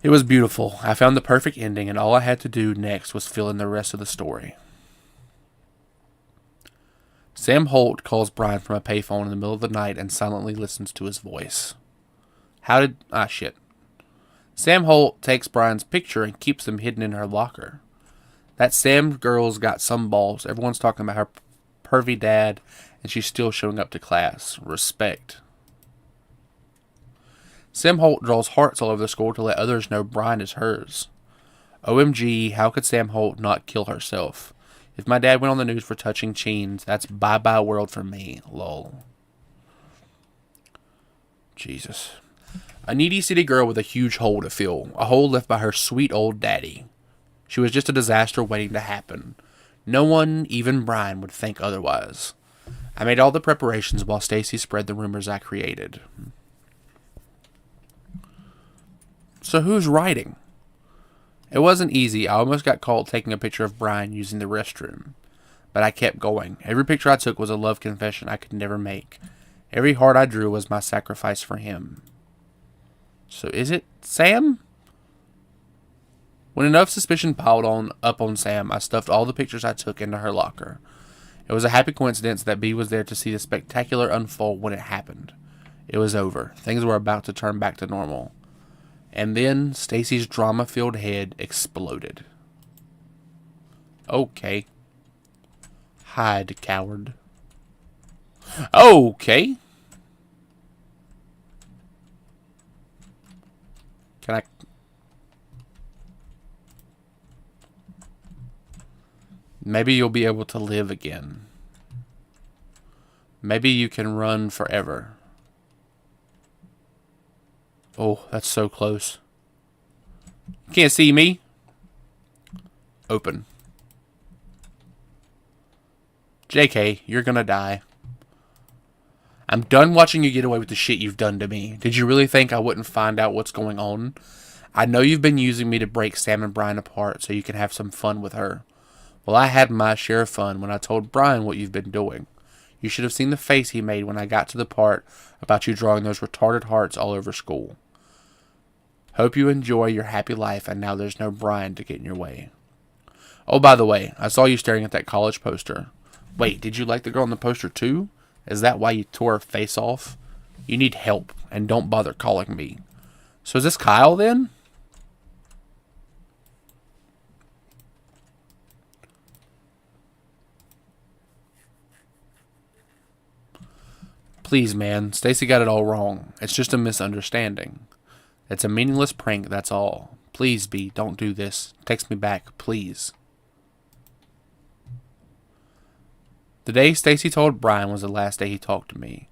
It was beautiful. I found the perfect ending, and all I had to do next was fill in the rest of the story. Sam Holt calls Brian from a payphone in the middle of the night and silently listens to his voice. Shit. Sam Holt takes Brian's picture and keeps them hidden in her locker. That Sam girl's got some balls. Everyone's talking about her pervy dad, and she's still showing up to class. Respect. Sam Holt draws hearts all over the school to let others know Brian is hers. OMG, how could Sam Holt not kill herself? If my dad went on the news for touching cheens, that's bye-bye world for me. Lol. Jesus. A needy city girl with a huge hole to fill. A hole left by her sweet old daddy. She was just a disaster waiting to happen. No one, even Brian, would think otherwise. I made all the preparations while Stacy spread the rumors I created. So who's writing? It wasn't easy. I almost got caught taking a picture of Brian using the restroom. But I kept going. Every picture I took was a love confession I could never make. Every heart I drew was my sacrifice for him. So is it Sam? When enough suspicion piled up on Sam, I stuffed all the pictures I took into her locker. It was a happy coincidence that B was there to see the spectacular unfold when it happened. It was over. Things were about to turn back to normal. And then Stacy's drama-filled head exploded. Okay. Hide, coward. Okay. Can I... Maybe you'll be able to live again. Maybe you can run forever. Oh, that's so close. You can't see me. Open. JK, you're gonna die. I'm done watching you get away with the shit you've done to me. Did you really think I wouldn't find out what's going on? I know you've been using me to break Sam and Brian apart so you can have some fun with her. Well, I had my share of fun when I told Brian what you've been doing. You should have seen the face he made when I got to the part about you drawing those retarded hearts all over school. Hope you enjoy your happy life, and now there's no Brian to get in your way. Oh, by the way, I saw you staring at that college poster. Wait, did you like the girl on the poster too? Is that why you tore her face off? You need help, and don't bother calling me. So is this Kyle then? Please, man, Stacy got it all wrong. It's just a misunderstanding. It's a meaningless prank, that's all. Please, B, don't do this. Text me back, please. The day Stacy told Brian was the last day he talked to me.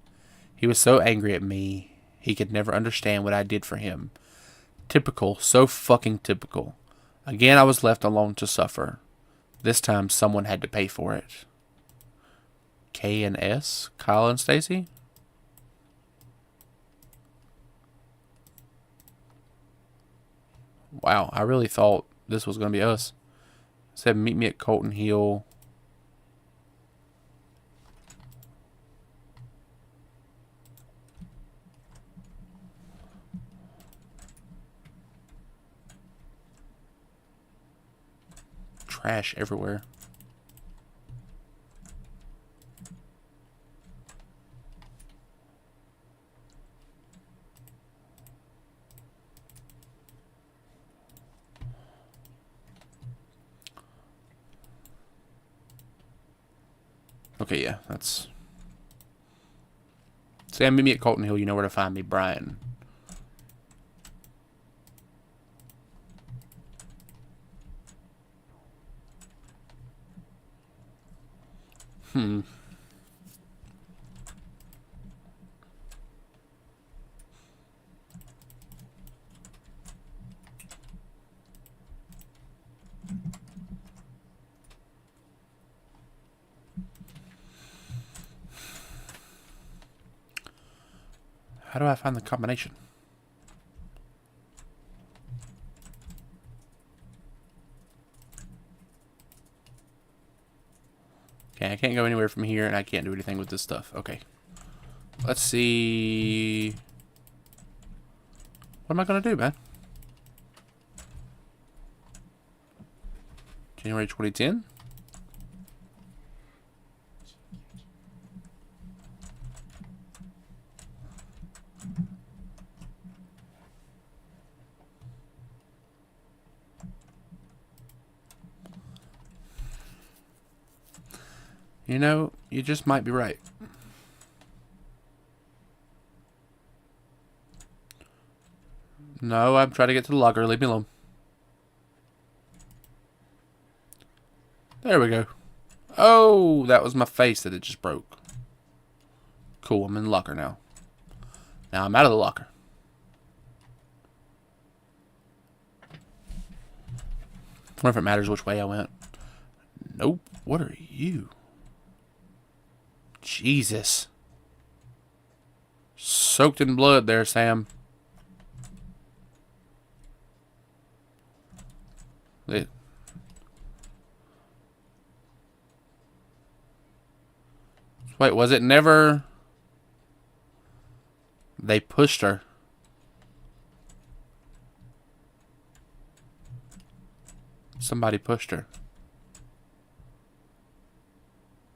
He was so angry at me, he could never understand what I did for him. Typical, so fucking typical. Again, I was left alone to suffer. This time, someone had to pay for it. K and S? Kyle and Stacy? Wow, I really thought this was going to be us. It said, meet me at Colton Hill. Trash everywhere. Okay, yeah, that's... Sam, meet me at Colton Hill. You know where to find me, Brian. Hmm. How do I find the combination? Okay, I can't go anywhere from here, and I can't do anything with this stuff. Okay. Let's see... What am I going to do, man? January 2010? You know, you just might be right. No, I'm trying to get to the locker. Leave me alone. There we go. Oh, that was my face that it just broke. Cool, I'm in the locker now. Now I'm out of the locker. I wonder if it matters which way I went. Nope. What are you? Jesus. Soaked in blood there, Sam. Wait, was it never... They pushed her. Somebody pushed her.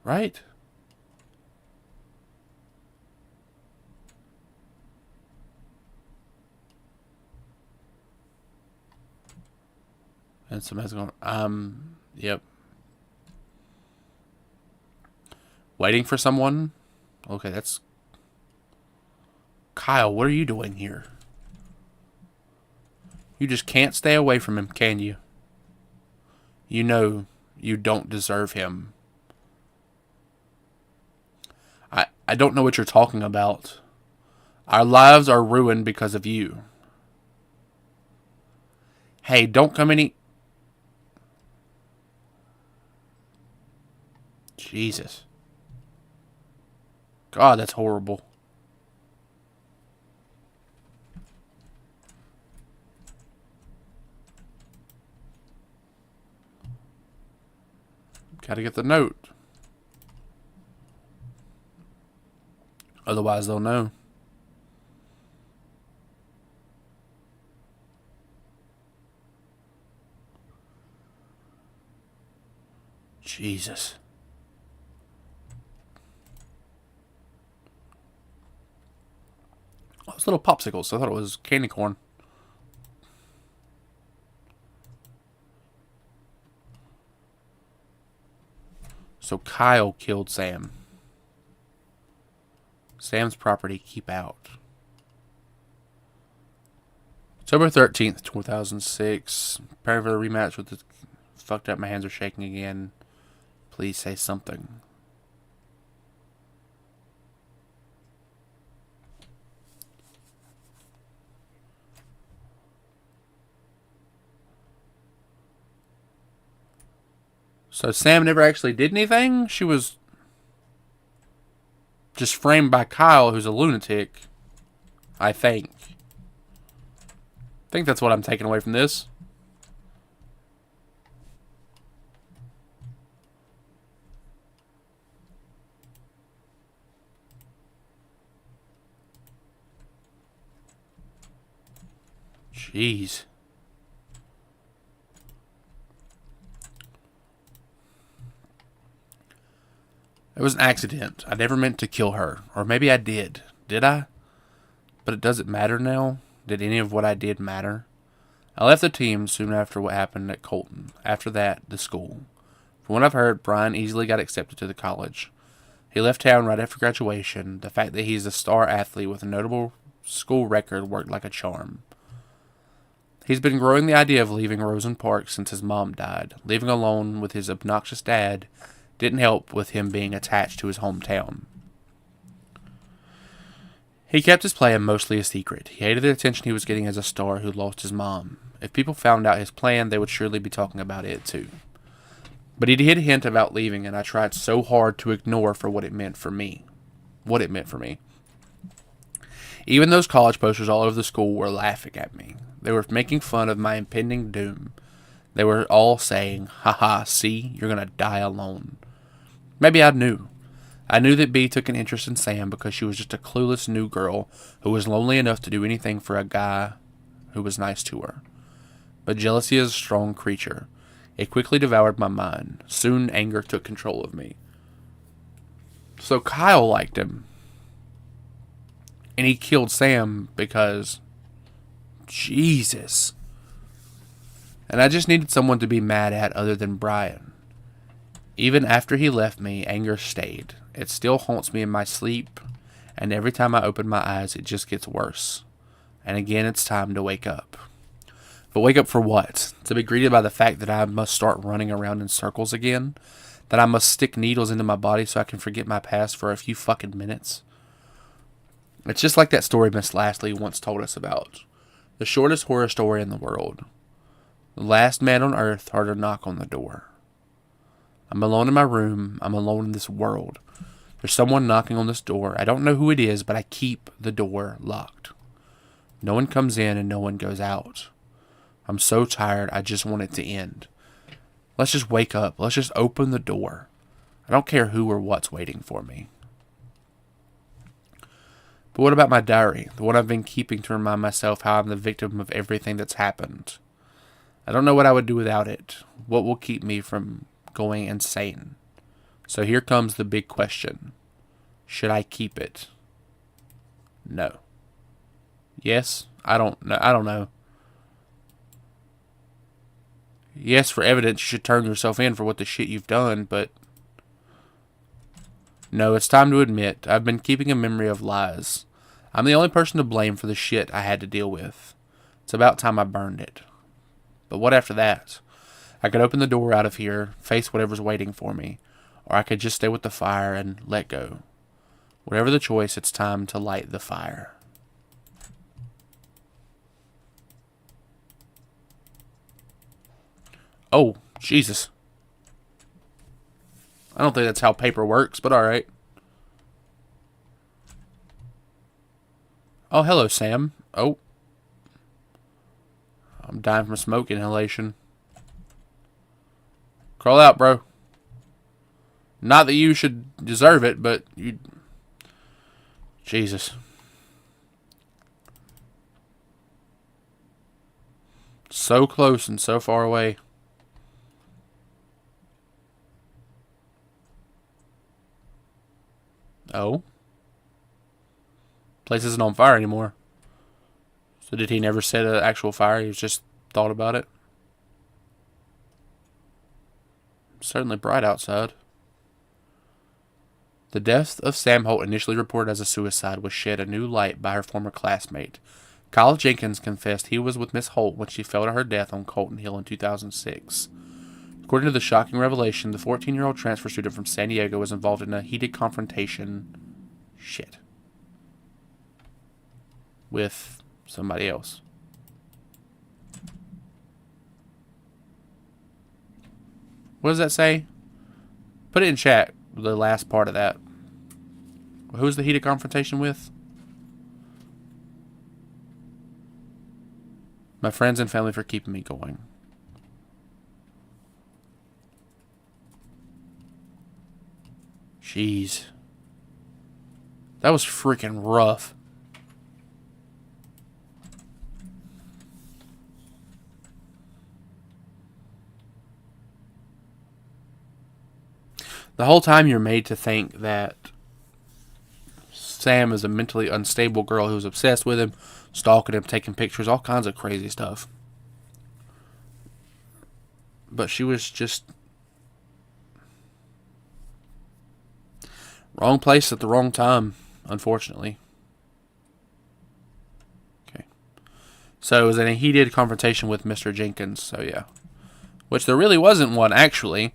Right? And somebody's going, yep. Waiting for someone? Okay, that's... Kyle, what are you doing here? You just can't stay away from him, can you? You know you don't deserve him. I don't know what you're talking about. Our lives are ruined because of you. Hey, don't come any... Jesus. God, that's horrible. Gotta get the note. Otherwise, they'll know. Jesus. Oh, it's little popsicles. I thought it was candy corn. So Kyle killed Sam. Sam's property, keep out. October 13th, 2006. Preparing for the rematch with the... Fucked up, my hands are shaking again. Please say something. So Sam never actually did anything? She was just framed by Kyle, who's a lunatic. I think. I think that's what I'm taking away from this. Jeez. It was an accident. I never meant to kill her. Or maybe I did. Did I? But it doesn't matter now. Did any of what I did matter? I left the team soon after what happened at Colton. After that, the school. From what I've heard, Brian easily got accepted to the college. He left town right after graduation. The fact that he's a star athlete with a notable school record worked like a charm. He's been growing the idea of leaving Rosen Park since his mom died. Leaving alone with his obnoxious dad didn't help with him being attached to his hometown. He kept his plan mostly a secret. He hated the attention he was getting as a star who lost his mom. If people found out his plan, they would surely be talking about it too. But he did hint about leaving, and I tried so hard to ignore for what it meant for me. Even those college posters all over the school were laughing at me. They were making fun of my impending doom. They were all saying, haha, see, you're gonna die alone. Maybe I knew. I knew that B took an interest in Sam because she was just a clueless new girl who was lonely enough to do anything for a guy who was nice to her. But jealousy is a strong creature. It quickly devoured my mind. Soon anger took control of me. So Kyle liked him. And he killed Sam because... Jesus. And I just needed someone to be mad at other than Brian. Even after he left me, anger stayed. It still haunts me in my sleep, and every time I open my eyes, it just gets worse. And again, it's time to wake up. But wake up for what? To be greeted by the fact that I must start running around in circles again? That I must stick needles into my body so I can forget my past for a few fucking minutes? It's just like that story Miss Lastly once told us about. The shortest horror story in the world. The last man on earth heard a knock on the door. I'm alone in my room. I'm alone in this world. There's someone knocking on this door. I don't know who it is, but I keep the door locked. No one comes in and no one goes out. I'm so tired, I just want it to end. Let's just wake up. Let's just open the door. I don't care who or what's waiting for me. But what about my diary? The one I've been keeping to remind myself how I'm the victim of everything that's happened. I don't know what I would do without it. What will keep me from going insane? So here comes the big question. Should I keep it? No. Yes? I don't know. Yes, for evidence, you should turn yourself in for what the shit you've done, but... No, it's time to admit, I've been keeping a memory of lies. I'm the only person to blame for the shit I had to deal with. It's about time I burned it. But what after that? I could open the door out of here, face whatever's waiting for me, or I could just stay with the fire and let go. Whatever the choice, it's time to light the fire. Oh, Jesus. I don't think that's how paper works, but alright. Oh, hello, Sam. Oh. I'm dying from smoke inhalation. Crawl out, bro. Not that you should deserve it, but you... Jesus. So close and so far away. Oh. Place isn't on fire anymore. So did he never set an actual fire? He just thought about it? Certainly bright outside. The death of Sam Holt, initially reported as a suicide, was shed a new light by her former classmate. Kyle Jenkins confessed he was with Miss Holt when she fell to her death on Colton Hill in 2006. According to the shocking revelation, the 14-year-old transfer student from San Diego was involved in a heated confrontation with somebody else. What does that say? Put it in chat, the last part of that. Who's the heated confrontation with? My friends and family for keeping me going. Jeez. That was freaking rough. The whole time you're made to think that Sam is a mentally unstable girl who's obsessed with him, stalking him, taking pictures, all kinds of crazy stuff. But she was just Wrong place at the wrong time, unfortunately. Okay. So it was in a heated confrontation with Mr. Jenkins. So yeah. Which there really wasn't one, actually.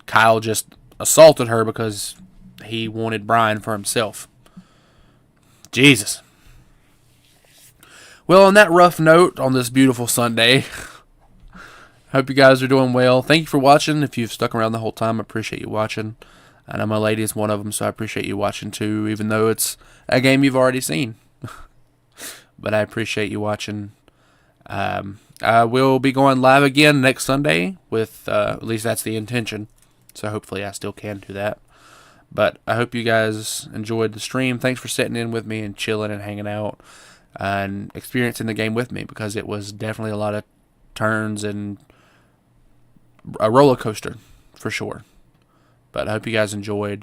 Kyle just assaulted her because he wanted Brian for himself. Jesus. Well, on that rough note, on this beautiful Sunday, hope you guys are doing well. Thank you for watching. If you've stuck around the whole time, I appreciate you watching. I know my lady is one of them, so I appreciate you watching too, even though it's a game you've already seen. But I appreciate you watching. I will be going live again next Sunday with, at least that's the intention. So hopefully I still can do that. But I hope you guys enjoyed the stream. Thanks for sitting in with me and chilling and hanging out and experiencing the game with me, because it was definitely a lot of turns and a roller coaster for sure. But I hope you guys enjoyed.